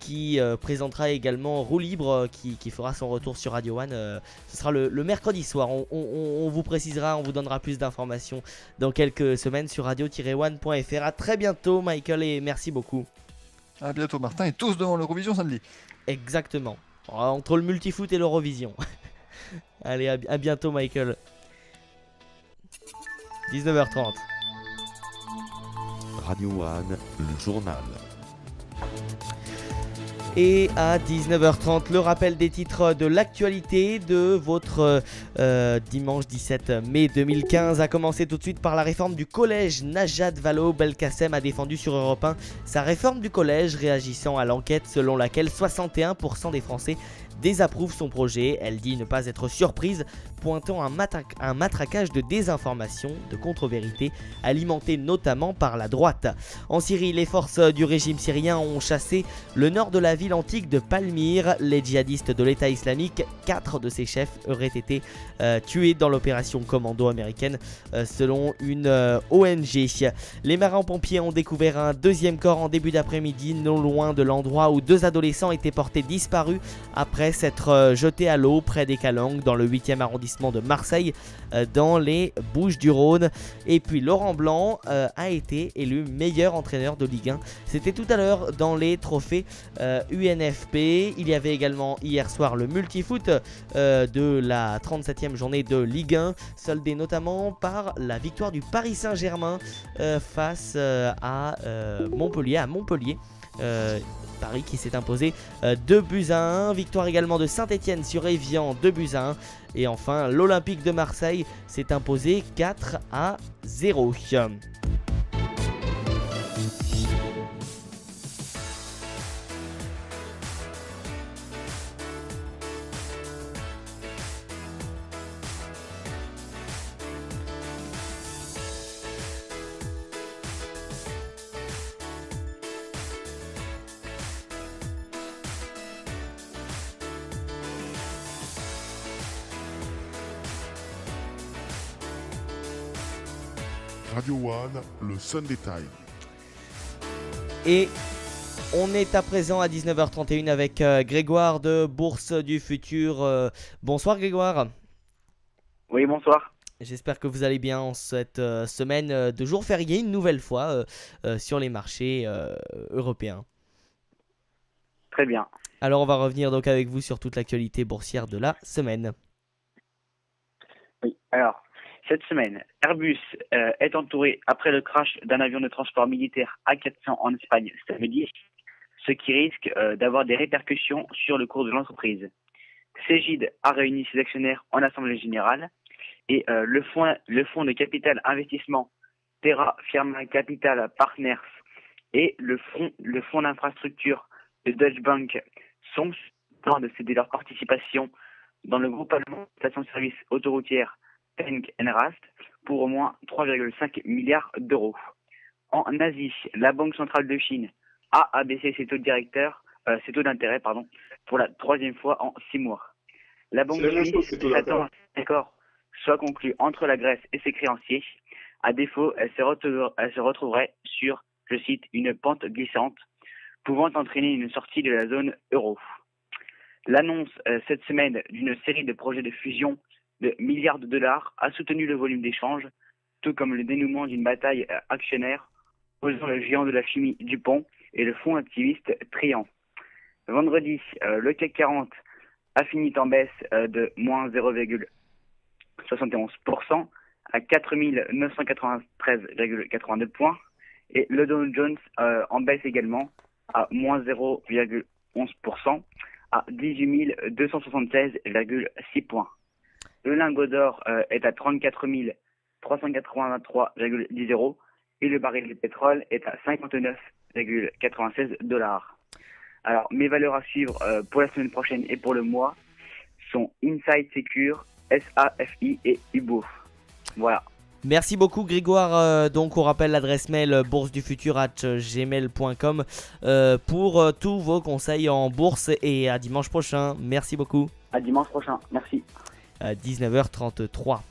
qui présentera également Roue Libre qui fera son retour sur Radio One. Ce sera le mercredi soir, on vous précisera, on vous donnera plus d'informations dans quelques semaines sur radio-one.fr. À très bientôt Michael et merci beaucoup. À bientôt Martin et tous devant l'Eurovision samedi. Exactement, entre le multifoot et l'Eurovision. Allez, à bientôt Michael. 19h30. Radio One, le journal. Et à 19h30, le rappel des titres de l'actualité de votre dimanche 17 mai 2015 a commencé tout de suite par la réforme du collège. Najat Vallaud-Belkacem a défendu sur Europe 1 sa réforme du collège, réagissant à l'enquête selon laquelle 61% des Français désapprouvent son projet. Elle dit ne pas être surprise, pointant un matraquage de désinformation, de contre-vérité, alimenté notamment par la droite. En Syrie, les forces du régime syrien ont chassé le nord de la ville antique de Palmyre. Les djihadistes de l'État islamique, 4 de ses chefs auraient été tués dans l'opération commando américaine, selon une ONG. Les marins-pompiers ont découvert un deuxième corps en début d'après-midi, non loin de l'endroit où 2 adolescents étaient portés disparus après s'être jetés à l'eau près des Calanques, dans le 8e arrondissement de Marseille, dans les Bouches-du-Rhône. Et puis Laurent Blanc a été élu meilleur entraîneur de Ligue 1. C'était tout à l'heure dans les trophées UNFP. Il y avait également hier soir le multifoot de la 37e journée de Ligue 1, soldé notamment par la victoire du Paris Saint-Germain face à Montpellier. Paris qui s'est imposé 2-1. Victoire également de Saint-Etienne sur Évian, 2-1. Et enfin, l'Olympique de Marseille s'est imposé 4-0. Radio One, le Sunday Time. Et on est à présent à 19h31 avec Grégoire de Bourse du Futur. Bonsoir Grégoire. Oui, bonsoir. J'espère que vous allez bien en cette semaine de jour férié, une nouvelle fois sur les marchés européens. Très bien. Alors on va revenir donc avec vous sur toute l'actualité boursière de la semaine. Oui, alors... Cette semaine, Airbus est entouré après le crash d'un avion de transport militaire A400 en Espagne samedi, ce qui risque d'avoir des répercussions sur le cours de l'entreprise. Cegid a réuni ses actionnaires en assemblée générale et le fonds de capital investissement Terra Firma Capital Partners et le fonds d'infrastructure de Deutsche Bank sont en train de céder leur participation dans le groupe allemand station-service autoroutière Penck & Rast pour au moins 3,5 milliards d'euros. En Asie, la Banque centrale de Chine a abaissé ses taux d'intérêt pour la 3e fois en 6 mois. La Banque suisse attend un accord soit conclu entre la Grèce et ses créanciers. À défaut, elle se retrouverait sur, je cite, une pente glissante, pouvant entraîner une sortie de la zone euro. L'annonce cette semaine d'une série de projets de fusion de milliards de dollars a soutenu le volume d'échanges, tout comme le dénouement d'une bataille actionnaire opposant le géant de la chimie DuPont et le fonds activiste Trian. Vendredi, le CAC 40 a fini en baisse de moins 0,71% à 4 993,82 points et le Dow Jones en baisse également à moins 0,11% à 18 276,6 points. Le lingot d'or est à 34 383,10 euros et le baril de pétrole est à 59,96 $. Alors, mes valeurs à suivre pour la semaine prochaine et pour le mois sont Inside Secure, SAFI et Ubo. Voilà. Merci beaucoup Grégoire. Donc on rappelle l'adresse mail boursedufutur@gmail.com pour tous vos conseils en bourse et à dimanche prochain. Merci beaucoup. À dimanche prochain. Merci. 19h33.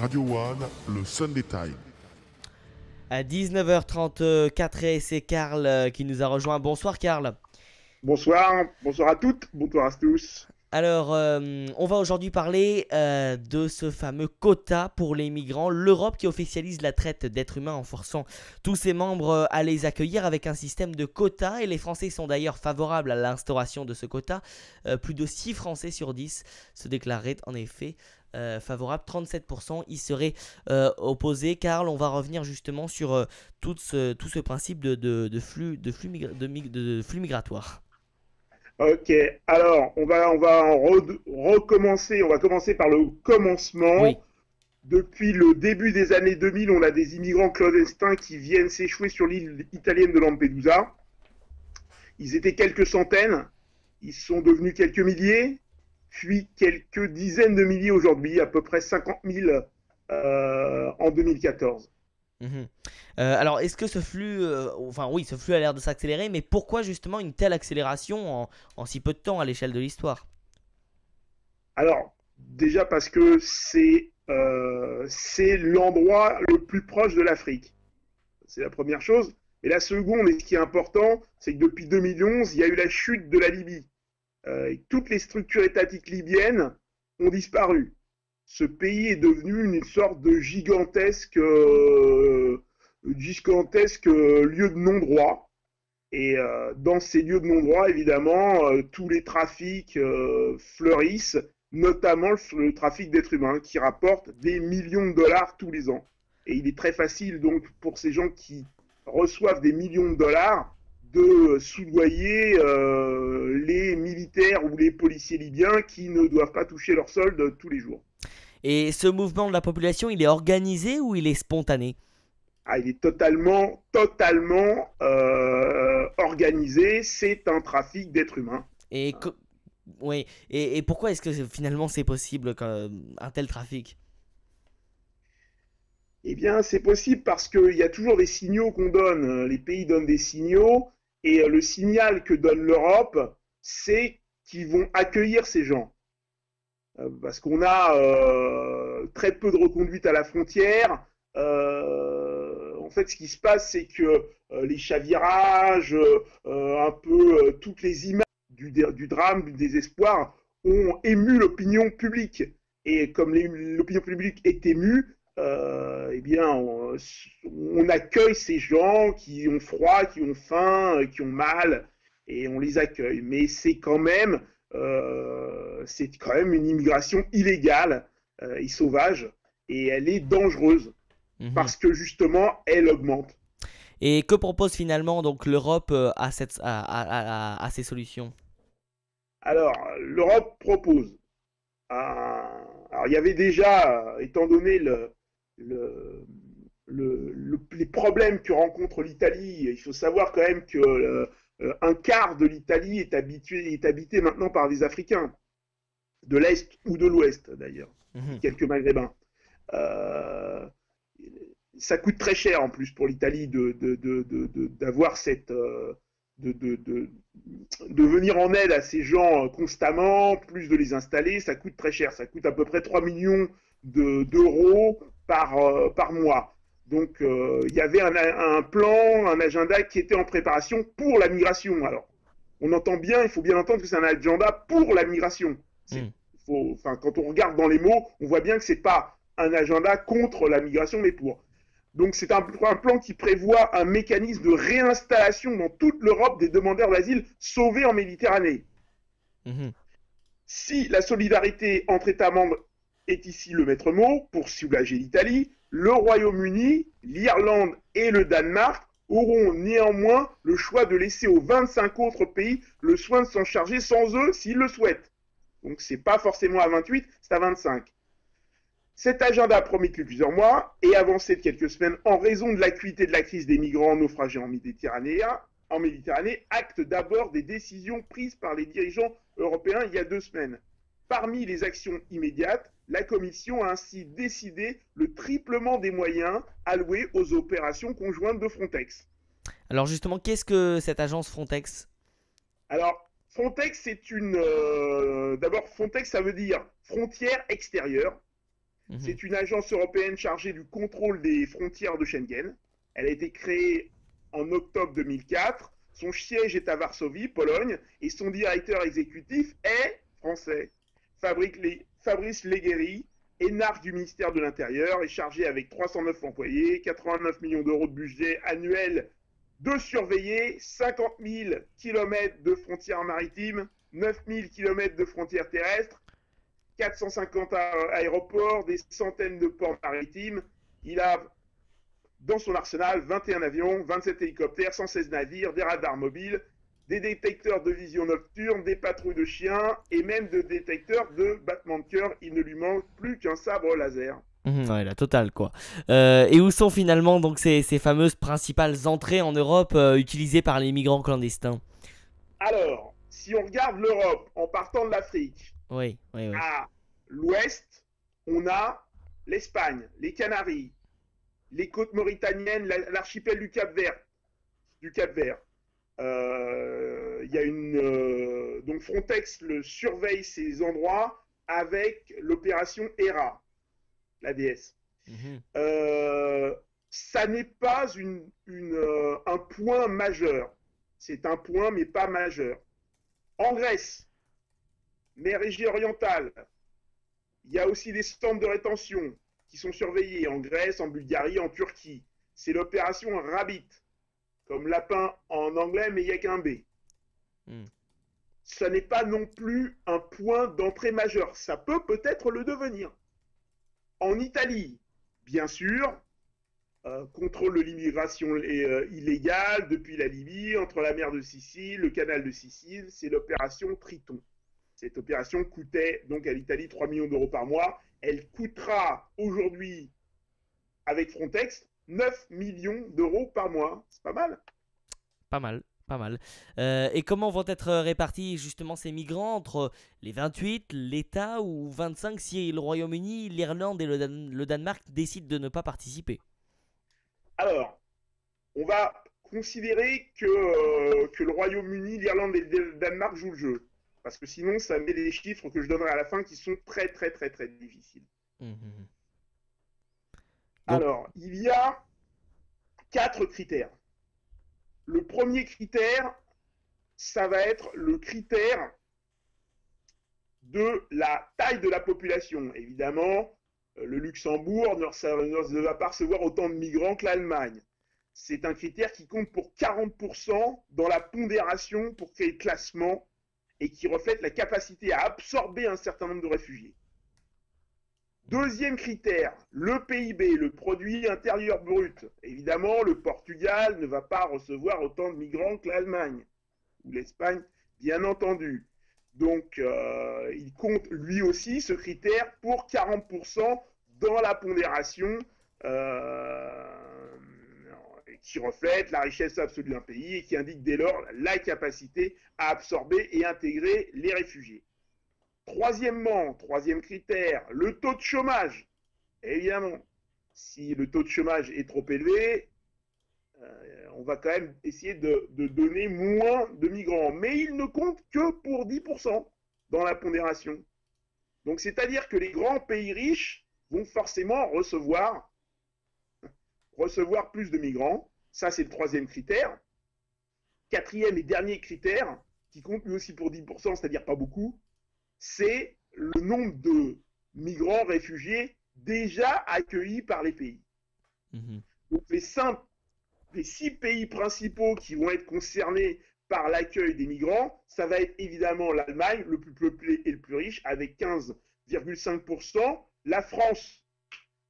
Radio One, le Sunday Time. À 19h34 et c'est Karl qui nous a rejoint. Bonsoir Karl. Bonsoir à toutes, bonsoir à tous. Alors, on va aujourd'hui parler de ce fameux quota pour les migrants. L'Europe qui officialise la traite d'êtres humains en forçant tous ses membres à les accueillir avec un système de quotas. Et les Français sont d'ailleurs favorables à l'instauration de ce quota. Plus de 6 Français sur 10 se déclaraient en effet favorables. 37% y seraient opposés. Karl, on va revenir justement sur tout ce principe de flux migratoires. Ok, alors on va recommencer, on va commencer par le commencement. Oui. Depuis le début des années 2000, on a des immigrants clandestins qui viennent s'échouer sur l'île italienne de Lampedusa. Ils étaient quelques centaines, ils sont devenus quelques milliers, puis quelques dizaines de milliers aujourd'hui, à peu près 50 000 en 2014. Alors, est-ce que ce flux, ce flux a l'air de s'accélérer, mais pourquoi justement une telle accélération en si peu de temps à l'échelle de l'histoire? Alors, déjà parce que c'est l'endroit le plus proche de l'Afrique. C'est la première chose. Et la seconde, et ce qui est important, c'est que depuis 2011, il y a eu la chute de la Libye. Et toutes les structures étatiques libyennes ont disparu. Ce pays est devenu une sorte de gigantesque lieu de non-droit. Et dans ces lieux de non-droit, évidemment, tous les trafics fleurissent, notamment le trafic d'êtres humains, qui rapporte des millions de dollars tous les ans. Et il est très facile, donc, pour ces gens qui reçoivent des millions de dollars, de soudoyer les militaires ou les policiers libyens qui ne doivent pas toucher leur solde tous les jours. Et ce mouvement de la population, il est organisé ou il est spontané? Il est totalement organisé. C'est un trafic d'êtres humains. Et pourquoi est-ce que finalement c'est possible un tel trafic? Eh bien, c'est possible parce qu'il y a toujours des signaux qu'on donne. Les pays donnent des signaux. Et le signal que donne l'Europe, c'est qu'ils vont accueillir ces gens. Parce qu'on a très peu de reconduite à la frontière. En fait, ce qui se passe, c'est que les chavirages, un peu toutes les images du drame, du désespoir, ont ému l'opinion publique. Et comme l'opinion publique est émue, eh bien, on accueille ces gens qui ont froid, qui ont faim, qui ont mal, et on les accueille. Mais c'est quand même une immigration illégale et sauvage, et elle est dangereuse parce que justement, elle augmente. Et que propose finalement donc l'Europe à ces solutions? Alors, l'Europe propose. Alors, il y avait déjà, étant donné les problèmes que rencontre l'Italie, il faut savoir quand même que un quart de l'Italie est habité maintenant par des Africains, de l'Est ou de l'Ouest d'ailleurs, quelques Maghrébins. Ça coûte très cher en plus pour l'Italie d'avoir de venir en aide à ces gens constamment, plus de les installer, ça coûte très cher. Ça coûte à peu près 3 millions d'euros par mois. Donc il y avait un plan, un agenda qui était en préparation pour la migration. Alors, on entend bien, il faut bien entendre que c'est un agenda pour la migration. Quand on regarde dans les mots, on voit bien que c'est pas un agenda contre la migration, mais pour. Donc c'est un plan qui prévoit un mécanisme de réinstallation dans toute l'Europe des demandeurs d'asile sauvés en Méditerranée. Si la solidarité entre États membres est ici le maître mot, pour soulager l'Italie, le Royaume-Uni, l'Irlande et le Danemark auront néanmoins le choix de laisser aux 25 autres pays le soin de s'en charger sans eux s'ils le souhaitent. Donc c'est pas forcément à 28, c'est à 25. Cet agenda promis depuis plusieurs mois et avancé de quelques semaines en raison de l'acuité de la crise des migrants naufragés en Méditerranée, acte d'abord des décisions prises par les dirigeants européens il y a 2 semaines. Parmi les actions immédiates, la Commission a ainsi décidé le triplement des moyens alloués aux opérations conjointes de Frontex. Alors justement, qu'est-ce que cette agence Frontex? Alors, Frontex, c'est d'abord, Frontex, ça veut dire frontières extérieures. C'est une agence européenne chargée du contrôle des frontières de Schengen. Elle a été créée en octobre 2004. Son siège est à Varsovie, Pologne, et son directeur exécutif est français. Fabrice Leguéry, énarque du ministère de l'Intérieur, est chargé avec 309 employés, 89 millions d'euros de budget annuel de surveiller 50 000 km de frontières maritimes, 9 000 km de frontières terrestres, 450 aéroports, des centaines de ports maritimes. Il a dans son arsenal 21 avions, 27 hélicoptères, 116 navires, des radars mobiles, des détecteurs de vision nocturne, des patrouilles de chiens et même de détecteurs de battements de cœur. Il ne lui manque plus qu'un sabre laser. Ouais, la totale quoi. Et où sont finalement donc ces fameuses principales entrées en Europe utilisées par les migrants clandestins? Alors, si on regarde l'Europe en partant de l'Afrique, oui. À l'ouest, on a l'Espagne, les Canaries, les côtes mauritaniennes, l'archipel du Cap-Vert. Il y a donc Frontex surveille ces endroits avec l'opération HERA, l'ADS. Ça n'est pas un point majeur. C'est un point, mais pas majeur. En Grèce, mer Égée orientale, il y a aussi des centres de rétention qui sont surveillés en Grèce, en Bulgarie, en Turquie. C'est l'opération Rabbit, comme lapin en anglais, mais il n'y a qu'un B. Ça n'est pas non plus un point d'entrée majeur. Ça peut peut-être le devenir. En Italie, bien sûr, contrôle de l'immigration illégale depuis la Libye, entre la mer de Sicile, le canal de Sicile, c'est l'opération Triton. Cette opération coûtait donc à l'Italie 3 millions d'euros par mois. Elle coûtera aujourd'hui, avec Frontex, 9 millions d'euros par mois. C'est pas mal. Pas mal. Et comment vont être répartis justement ces migrants entre les 28, l'État ou 25 si le Royaume-Uni, l'Irlande et le Danemark décident de ne pas participer? Alors, on va considérer que le Royaume-Uni, l'Irlande et le Danemark jouent le jeu. Parce que sinon, ça met des chiffres que je donnerai à la fin qui sont très, très, très, très difficiles. Alors, il y a 4 critères. Le premier critère, ça va être le critère de la taille de la population. Évidemment, le Luxembourg ne va pas recevoir autant de migrants que l'Allemagne. C'est un critère qui compte pour 40% dans la pondération pour créer le classement et qui reflète la capacité à absorber un certain nombre de réfugiés. Deuxième critère, le PIB, le produit intérieur brut. Évidemment, le Portugal ne va pas recevoir autant de migrants que l'Allemagne, ou l'Espagne, bien entendu. Donc, il compte lui aussi ce critère pour 40% dans la pondération qui reflète la richesse absolue d'un pays et qui indique dès lors la capacité à absorber et intégrer les réfugiés. Troisièmement, troisième critère, le taux de chômage. Évidemment, si le taux de chômage est trop élevé, on va quand même essayer de donner moins de migrants. Mais il ne compte que pour 10% dans la pondération. Donc c'est-à-dire que les grands pays riches vont forcément recevoir plus de migrants. Ça, c'est le troisième critère. Quatrième et dernier critère, qui compte lui aussi pour 10%, c'est-à-dire pas beaucoup, c'est le nombre de migrants réfugiés déjà accueillis par les pays. Donc les 6 pays principaux qui vont être concernés par l'accueil des migrants, ça va être évidemment l'Allemagne, le plus peuplé et le plus riche, avec 15,5%, la France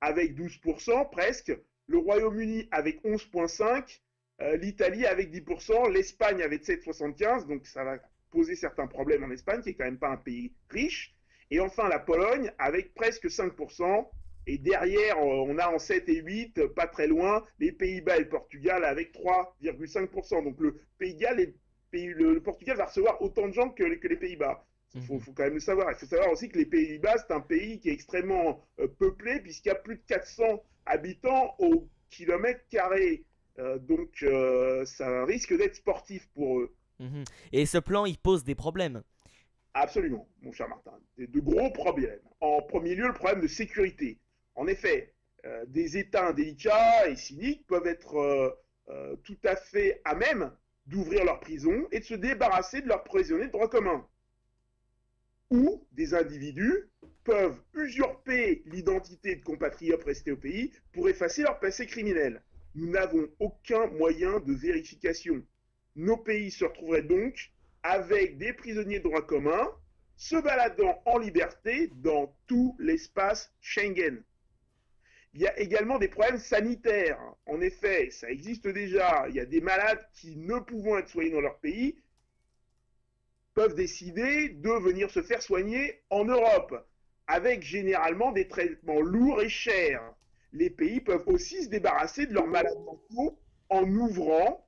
avec 12% presque, le Royaume-Uni avec 11,5%, l'Italie avec 10%, l'Espagne avec 7,75%, donc ça va poser certains problèmes en Espagne, qui n'est quand même pas un pays riche, et enfin la Pologne avec presque 5%, et derrière on a en 7 et 8, pas très loin, les Pays-Bas et le Portugal avec 3,5%, donc le Portugal va recevoir autant de gens que les Pays-Bas. Il faut quand même le savoir. Il faut savoir aussi que les Pays-Bas, c'est un pays qui est extrêmement peuplé, puisqu'il y a plus de 400 habitants au kilomètre carré. Donc ça risque d'être sportif pour eux. Et ce plan, il pose des problèmes. Absolument, mon cher Martin. De gros problèmes. En premier lieu, le problème de sécurité. En effet, des États indélicats et cyniques peuvent être tout à fait à même d'ouvrir leurs prisons et de se débarrasser de leurs prisonniers de droit commun. Ou des individus peuvent usurper l'identité de compatriotes restés au pays pour effacer leur passé criminel. Nous n'avons aucun moyen de vérification. Nos pays se retrouveraient donc avec des prisonniers de droit commun se baladant en liberté dans tout l'espace Schengen. Il y a également des problèmes sanitaires. En effet, ça existe déjà. Il y a des malades qui, ne pouvant être soignés dans leur pays, peuvent décider de venir se faire soigner en Europe, avec généralement des traitements lourds et chers. Les pays peuvent aussi se débarrasser de leurs malades mentaux en ouvrant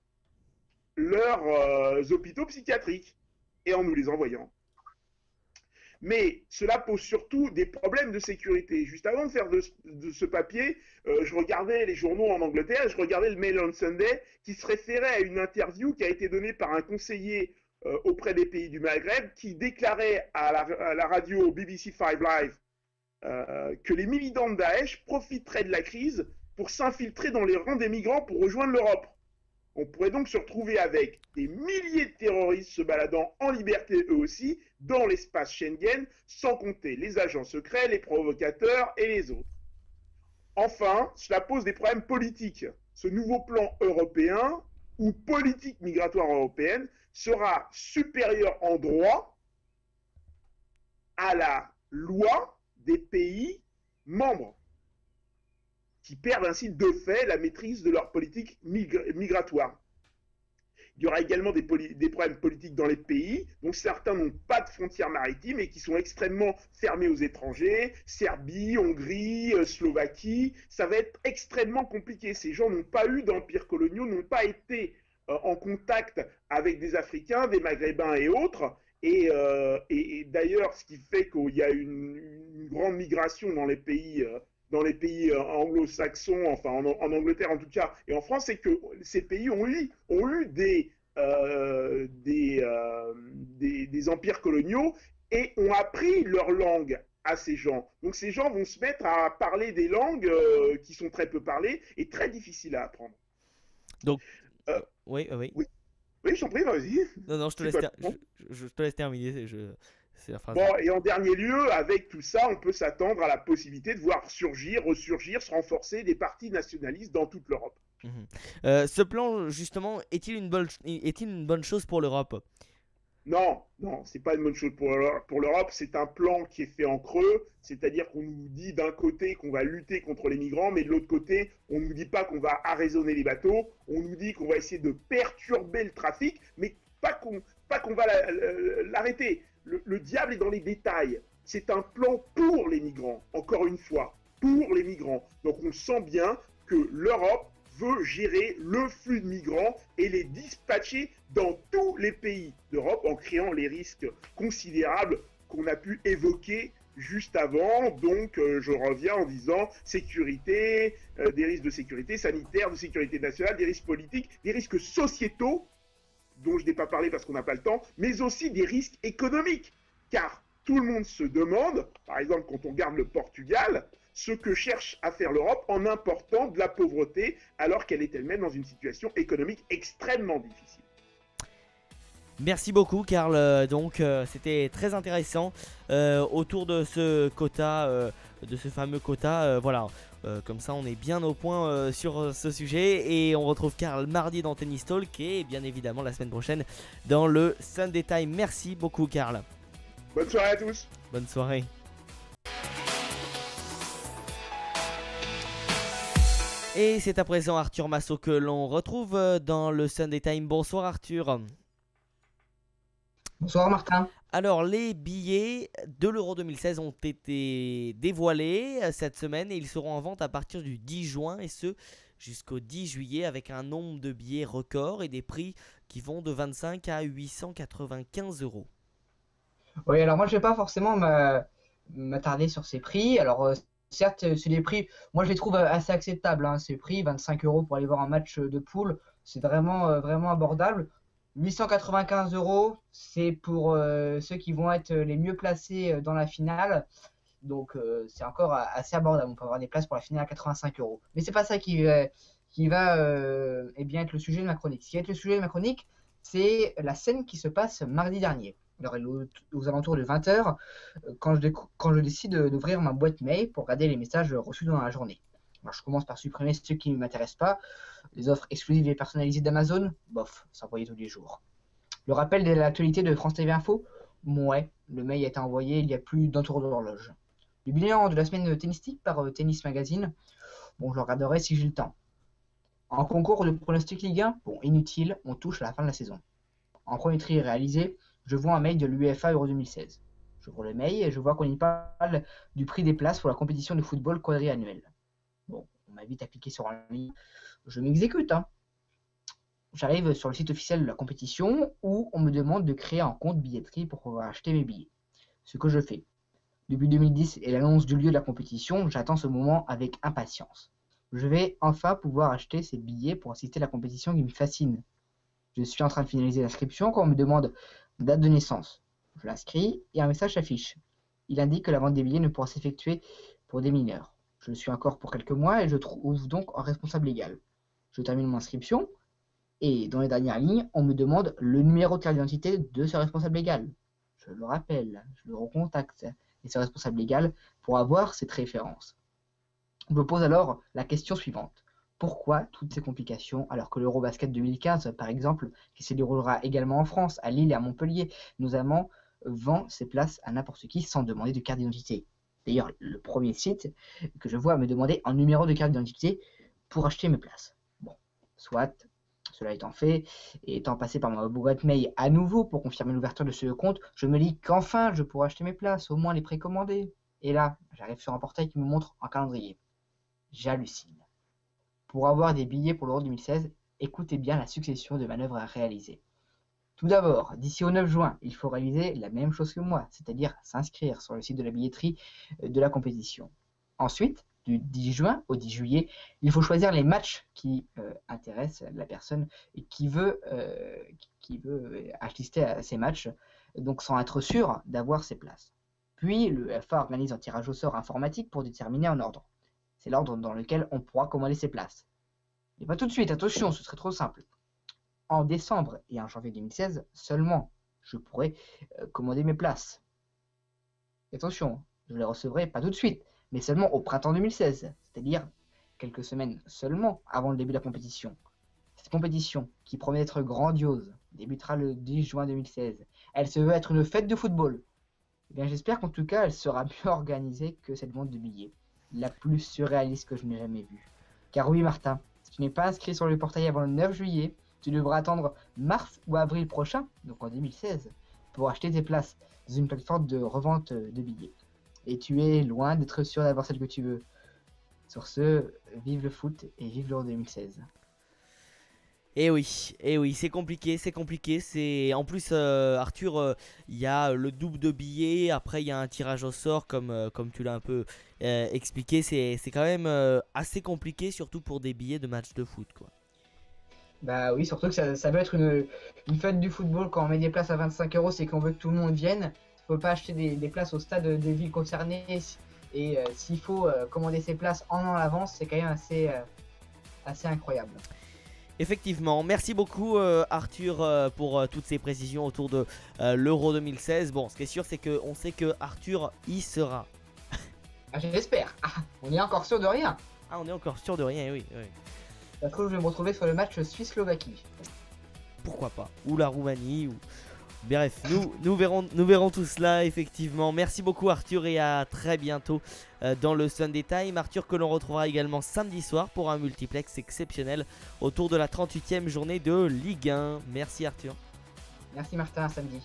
leurs hôpitaux psychiatriques et en nous les envoyant. Mais cela pose surtout des problèmes de sécurité. Juste avant de faire de ce papier, je regardais les journaux en Angleterre, je regardais le Mail on Sunday qui se référait à une interview qui a été donnée par un conseiller auprès des pays du Maghreb qui déclarait à la radio BBC 5 Live que les militants de Daesh profiteraient de la crise pour s'infiltrer dans les rangs des migrants pour rejoindre l'Europe. On pourrait donc se retrouver avec des milliers de terroristes se baladant en liberté eux aussi dans l'espace Schengen, sans compter les agents secrets, les provocateurs et les autres. Enfin, cela pose des problèmes politiques. Ce nouveau plan européen ou politique migratoire européenne sera supérieur en droit à la loi des pays membres, qui perdent ainsi de fait la maîtrise de leur politique migratoire. Il y aura également des problèmes politiques dans les pays, dont certains n'ont pas de frontières maritimes et qui sont extrêmement fermés aux étrangers, Serbie, Hongrie, Slovaquie, ça va être extrêmement compliqué. Ces gens n'ont pas eu d'empires coloniaux, n'ont pas été en contact avec des Africains, des Maghrébins et autres, et d'ailleurs, ce qui fait qu'il y a une grande migration dans les pays anglo-saxons, enfin en Angleterre en tout cas, et en France, c'est que ces pays ont eu des empires coloniaux et ont appris leur langue à ces gens. Donc ces gens vont se mettre à parler des langues qui sont très peu parlées et très difficiles à apprendre. Donc, oui. Oui, je t'en prie, vas-y. Non, je te laisse terminer. C'est la phrase. Bon, et en dernier lieu, avec tout ça, on peut s'attendre à la possibilité de voir ressurgir, se renforcer des partis nationalistes dans toute l'Europe. Ce plan, justement, est-il une bonne chose pour l'Europe ? Non, c'est pas une bonne chose pour l'Europe. C'est un plan qui est fait en creux, c'est-à-dire qu'on nous dit d'un côté qu'on va lutter contre les migrants, mais de l'autre côté, on nous dit pas qu'on va arraisonner les bateaux, on nous dit qu'on va essayer de perturber le trafic, mais pas qu'on va l'arrêter. Le diable est dans les détails. C'est un plan pour les migrants, encore une fois, pour les migrants. Donc on sent bien que l'Europe veut gérer le flux de migrants et les dispatcher dans tous les pays d'Europe en créant les risques considérables qu'on a pu évoquer juste avant. Donc je reviens en disant sécurité, des risques de sécurité sanitaire, de sécurité nationale, des risques politiques, des risques sociétaux dont je n'ai pas parlé parce qu'on n'a pas le temps, mais aussi des risques économiques. Car tout le monde se demande, par exemple quand on regarde le Portugal, ce que cherche à faire l'Europe en important de la pauvreté alors qu'elle est elle-même dans une situation économique extrêmement difficile. Merci beaucoup Karl, donc c'était très intéressant autour de ce quota, de ce fameux quota, voilà. Comme ça on est bien au point sur ce sujet et on retrouve Karl mardi dans Tennis Talk et bien évidemment la semaine prochaine dans le Sunday Time. Merci beaucoup Karl. Bonne soirée à tous. Bonne soirée. Et c'est à présent Arthur Massot que l'on retrouve dans le Sunday Time. Bonsoir Arthur. Bonsoir Martin. Alors les billets de l'Euro 2016 ont été dévoilés cette semaine et ils seront en vente à partir du 10 juin et ce jusqu'au 10 juillet avec un nombre de billets record et des prix qui vont de 25 à 895 €. Oui, alors moi je ne vais pas forcément m'attarder sur ces prix. Alors certes, c'est des prix, moi je les trouve assez acceptables, hein, ces prix, 25 € pour aller voir un match de poule, c'est vraiment, vraiment abordable. 895 €, c'est pour ceux qui vont être les mieux placés dans la finale. Donc c'est encore assez abordable. On peut avoir des places pour la finale à 85 €. Mais c'est pas ça qui va eh bien être le sujet de ma chronique. Ce qui va être le sujet de ma chronique, C'est la scène qui se passe mardi dernier. Alors, aux alentours de 20h, quand je décide d'ouvrir ma boîte mail pour regarder les messages reçus dans la journée. Alors, je commence par supprimer ceux qui ne m'intéressent pas. Les offres exclusives et personnalisées d'Amazon, bof, ça envoyé tous les jours. Le rappel de l'actualité de France TV Info, ouais, le mail a été envoyé il y a plus d'un tour d'horloge. Le bilan de la semaine tennistique par Tennis Magazine, bon, je le regarderai si j'ai le temps. En concours de pronostic Ligue 1, bon, inutile, on touche à la fin de la saison. En premier tri réalisé, je vois un mail de l'UEFA Euro 2016. J'ouvre le mail et je vois qu'on y parle du prix des places pour la compétition de football quadriannuelle. Bon, on m'invite à cliquer sur un lien. Je m'exécute, hein. J'arrive sur le site officiel de la compétition où on me demande de créer un compte billetterie pour pouvoir acheter mes billets. Ce que je fais. Depuis 2010 et l'annonce du lieu de la compétition, j'attends ce moment avec impatience. Je vais enfin pouvoir acheter ces billets pour assister à la compétition qui me fascine. Je suis en train de finaliser l'inscription quand on me demande date de naissance. Je l'inscris et un message s'affiche. Il indique que la vente des billets ne pourra s'effectuer pour des mineurs. Je le suis encore pour quelques mois et je trouve donc en responsable légal. Je termine mon inscription et dans les dernières lignes, on me demande le numéro de carte d'identité de ce responsable légal. Je le rappelle, je le recontacte et ce responsable légal pour avoir cette référence. On me pose alors la question suivante. Pourquoi toutes ces complications alors que l'Eurobasket 2015, par exemple, qui se déroulera également en France, à Lille et à Montpellier, notamment, vend ses places à n'importe qui sans demander de carte d'identité. D'ailleurs, le premier site que je vois me demander un numéro de carte d'identité pour acheter mes places. Bon, soit, cela étant fait, et étant passé par ma boîte mail à nouveau pour confirmer l'ouverture de ce compte, je me dis qu'enfin je pourrai acheter mes places, au moins les précommander. Et là, j'arrive sur un portail qui me montre un calendrier. J'hallucine. Pour avoir des billets pour l'Euro 2016, écoutez bien la succession de manœuvres à réaliser. Tout d'abord, d'ici au 9 juin, il faut réaliser la même chose que moi, c'est-à-dire s'inscrire sur le site de la billetterie de la compétition. Ensuite, du 10 juin au 10 juillet, il faut choisir les matchs qui intéressent la personne et qui veut assister à ces matchs, donc sans être sûr d'avoir ses places. Puis, le FA organise un tirage au sort informatique pour déterminer un ordre. C'est l'ordre dans lequel on pourra commander ses places. Et pas tout de suite, attention, ce serait trop simple. En décembre et en janvier 2016, seulement, je pourrai commander mes places. Et attention, je les recevrai pas tout de suite, mais seulement au printemps 2016, c'est-à-dire quelques semaines seulement avant le début de la compétition. Cette compétition, qui promet d'être grandiose, débutera le 10 juin 2016. Elle se veut être une fête de football. Eh bien, j'espère qu'en tout cas, elle sera mieux organisée que cette vente de billets. La plus surréaliste que je n'ai jamais vue. Car oui, Martin, si tu n'es pas inscrit sur le portail avant le 9 juillet, tu devras attendre mars ou avril prochain, donc en 2016, pour acheter tes places dans une plateforme de revente de billets. Et tu es loin d'être sûr d'avoir celle que tu veux. Sur ce, vive le foot et vive l'Euro 2016. Et oui, c'est compliqué, c'est en plus Arthur, il y a le double de billets, après il y a un tirage au sort comme tu l'as un peu expliqué, c'est quand même assez compliqué, surtout pour des billets de match de foot, quoi. Bah oui, surtout que ça peut être une fête du football. Quand on met des places à 25 €, c'est qu'on veut que tout le monde vienne. Il ne faut pas acheter des places au stade des villes concernées, et s'il faut commander ses places en an à l'avance, c'est quand même assez incroyable. Effectivement, merci beaucoup Arthur pour toutes ces précisions autour de l'Euro 2016. Bon, ce qui est sûr, c'est qu'on sait que Arthur y sera. Ah, j'espère. Ah, on est encore sûr de rien. Ah, on est encore sûr de rien, oui. Ça se trouve, je vais me retrouver sur le match Suisse-Slovaquie. Pourquoi pas. Ou la Roumanie, ou... Bref, nous verrons tout cela, effectivement. Merci beaucoup Arthur et à très bientôt dans le Sunday Time. Arthur que l'on retrouvera également samedi soir pour un multiplex exceptionnel autour de la 38e journée de Ligue 1. Merci Arthur. Merci Martin, à samedi.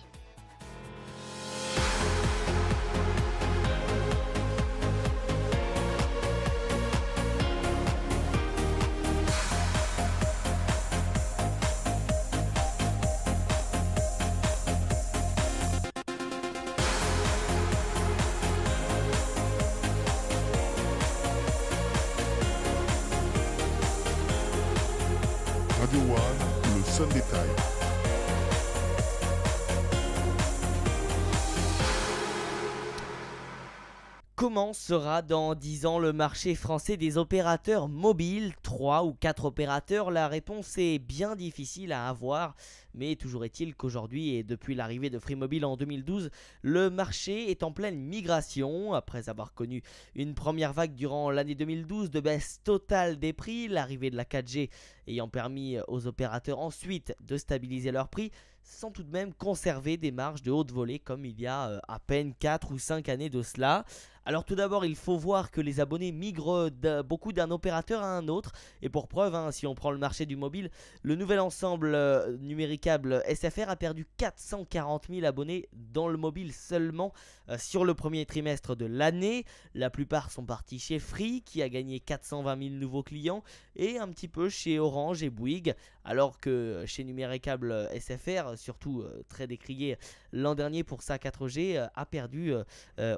Radio One, le Sunday Time. Comment sera dans 10 ans le marché français des opérateurs mobiles? 3 ou 4 opérateurs? La réponse est bien difficile à avoir, mais toujours est-il qu'aujourd'hui et depuis l'arrivée de Free Mobile en 2012, le marché est en pleine migration. Après avoir connu une première vague durant l'année 2012 de baisse totale des prix, l'arrivée de la 4G ayant permis aux opérateurs ensuite de stabiliser leurs prix, sans tout de même conserver des marges de haute volée comme il y a à peine 4 ou 5 années de cela. Alors tout d'abord, il faut voir que les abonnés migrent beaucoup d'un opérateur à un autre. Et pour preuve, si on prend le marché du mobile, le nouvel ensemble numéricable SFR a perdu 440 000 abonnés dans le mobile seulement sur le premier trimestre de l'année. La plupart sont partis chez Free qui a gagné 420 000 nouveaux clients et un petit peu chez Orange et Bouygues. Alors que chez Numéricable SFR, surtout très décrié l'an dernier pour sa 4G, a perdu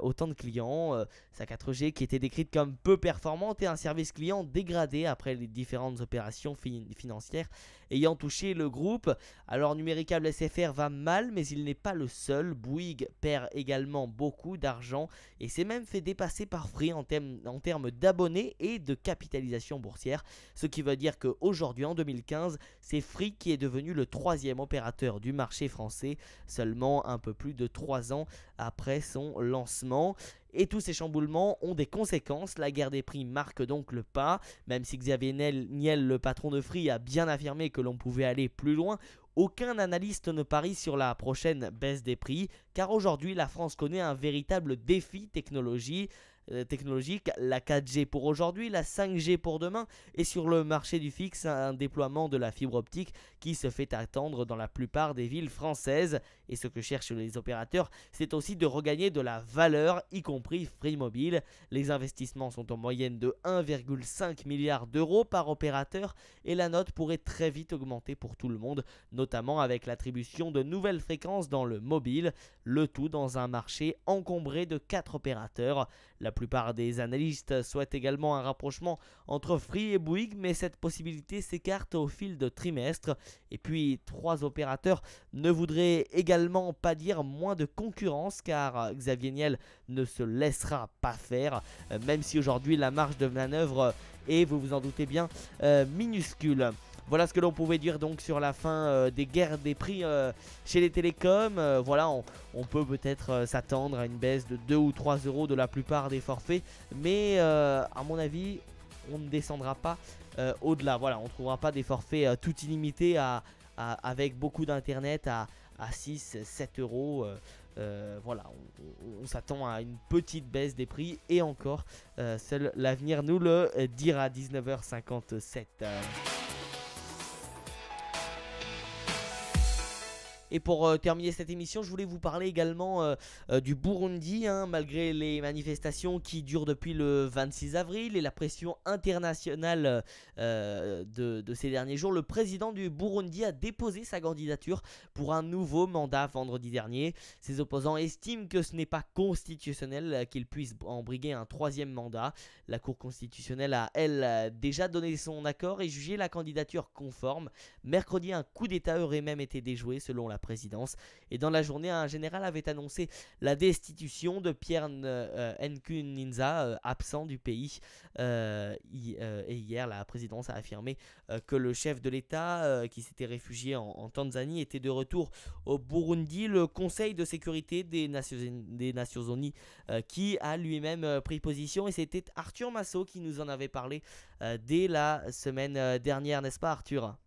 autant de clients. Sa 4G qui était décrite comme peu performante et un service client dégradé après les différentes opérations financières ayant touché le groupe. Alors Numéricable SFR va mal, mais il n'est pas le seul. Bouygues perd également beaucoup d'argent et s'est même fait dépasser par Free en termes d'abonnés et de capitalisation boursière, ce qui veut dire qu'aujourd'hui en 2015, c'est Free qui est devenu le 3e opérateur du marché français, seulement un peu plus de 3 ans après son lancement. Et tous ces chamboulements ont des conséquences. La guerre des prix marque donc le pas. Même si Xavier Niel, le patron de Free, a bien affirmé que l'on pouvait aller plus loin, aucun analyste ne parie sur la prochaine baisse des prix, car aujourd'hui la France connaît un véritable défi technologique, la 4G pour aujourd'hui, la 5G pour demain, et sur le marché du fixe, un déploiement de la fibre optique qui se fait attendre dans la plupart des villes françaises. Et ce que cherchent les opérateurs, c'est aussi de regagner de la valeur, y compris Free Mobile. Les investissements sont en moyenne de 1,5 milliard d'euros par opérateur, et la note pourrait très vite augmenter pour tout le monde, notamment avec l'attribution de nouvelles fréquences dans le mobile, le tout dans un marché encombré de 4 opérateurs. La plupart des analystes souhaitent également un rapprochement entre Free et Bouygues, mais cette possibilité s'écarte au fil de trimestres. Et puis 3 opérateurs ne voudraient également pas dire moins de concurrence, car Xavier Niel ne se laissera pas faire, même si aujourd'hui la marge de manœuvre est, vous vous en doutez bien, minuscule. Voilà ce que l'on pouvait dire donc sur la fin des guerres des prix chez les télécoms. Voilà, on peut peut-être s'attendre à une baisse de 2 ou 3 euros de la plupart des forfaits. Mais à mon avis, on ne descendra pas au-delà. Voilà, on ne trouvera pas des forfaits tout illimités avec beaucoup d'internet à 6, 7 euros. Voilà, on s'attend à une petite baisse des prix. Et encore, seul l'avenir nous le dira. 19h57. Et pour terminer cette émission, je voulais vous parler également du Burundi, malgré les manifestations qui durent depuis le 26 avril et la pression internationale de ces derniers jours. Le président du Burundi a déposé sa candidature pour un nouveau mandat vendredi dernier. Ses opposants estiment que ce n'est pas constitutionnel qu'il puisse embriguer un 3e mandat. La Cour constitutionnelle a, elle, déjà donné son accord et jugé la candidature conforme. Mercredi, un coup d'État aurait même été déjoué selon la présidence. Et dans la journée, un général avait annoncé la destitution de Pierre Nkurunziza, absent du pays. Et hier, la présidence a affirmé que le chef de l'État, qui s'était réfugié en Tanzanie, était de retour au Burundi. Le Conseil de sécurité des Nations Unies qui a lui-même pris position, et c'était Arthur Massot qui nous en avait parlé dès la semaine dernière, n'est-ce pas Arthur ?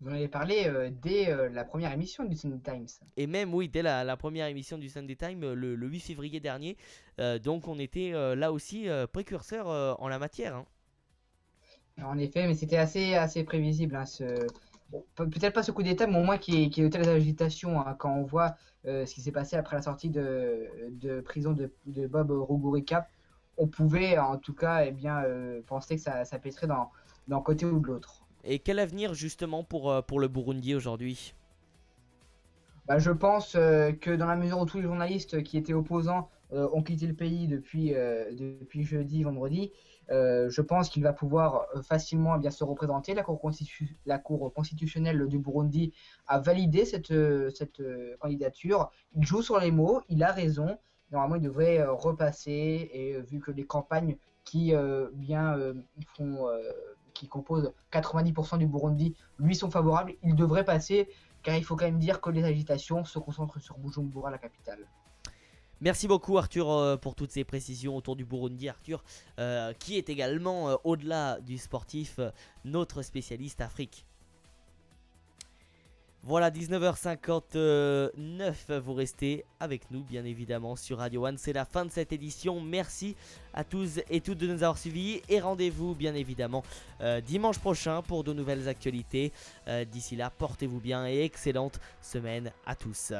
Vous en avez parlé dès la première émission du Sunday Times. Et même, oui, dès la première émission du Sunday Times, le 8 février dernier. Donc on était là aussi précurseur en la matière. En effet, mais c'était assez prévisible. Bon, peut-être pas ce coup d'État, mais au moins qu'il y ait de telles agitations. Quand on voit ce qui s'est passé après la sortie de prison de Bob Rugurika, on pouvait en tout cas penser que ça pèserait d'un côté ou de l'autre. Et quel avenir justement pour le Burundi aujourd'hui ? Je pense que dans la mesure où tous les journalistes qui étaient opposants ont quitté le pays depuis jeudi, vendredi, je pense qu'il va pouvoir facilement se représenter. La Cour constitutionnelle du Burundi a validé cette candidature. Il joue sur les mots, il a raison. Normalement, il devrait repasser, et vu que les campagnes qui qui compose 90% du Burundi, lui sont favorables. Il devrait passer, car il faut quand même dire que les agitations se concentrent sur Bujumbura, la capitale. Merci beaucoup Arthur pour toutes ces précisions autour du Burundi. Arthur qui est également au-delà du sportif notre spécialiste Afrique. Voilà 19h59, vous restez avec nous bien évidemment sur Radio One. C'est la fin de cette édition. Merci à tous et toutes de nous avoir suivis et rendez-vous bien évidemment dimanche prochain pour de nouvelles actualités. D'ici là, portez-vous bien et excellente semaine à tous.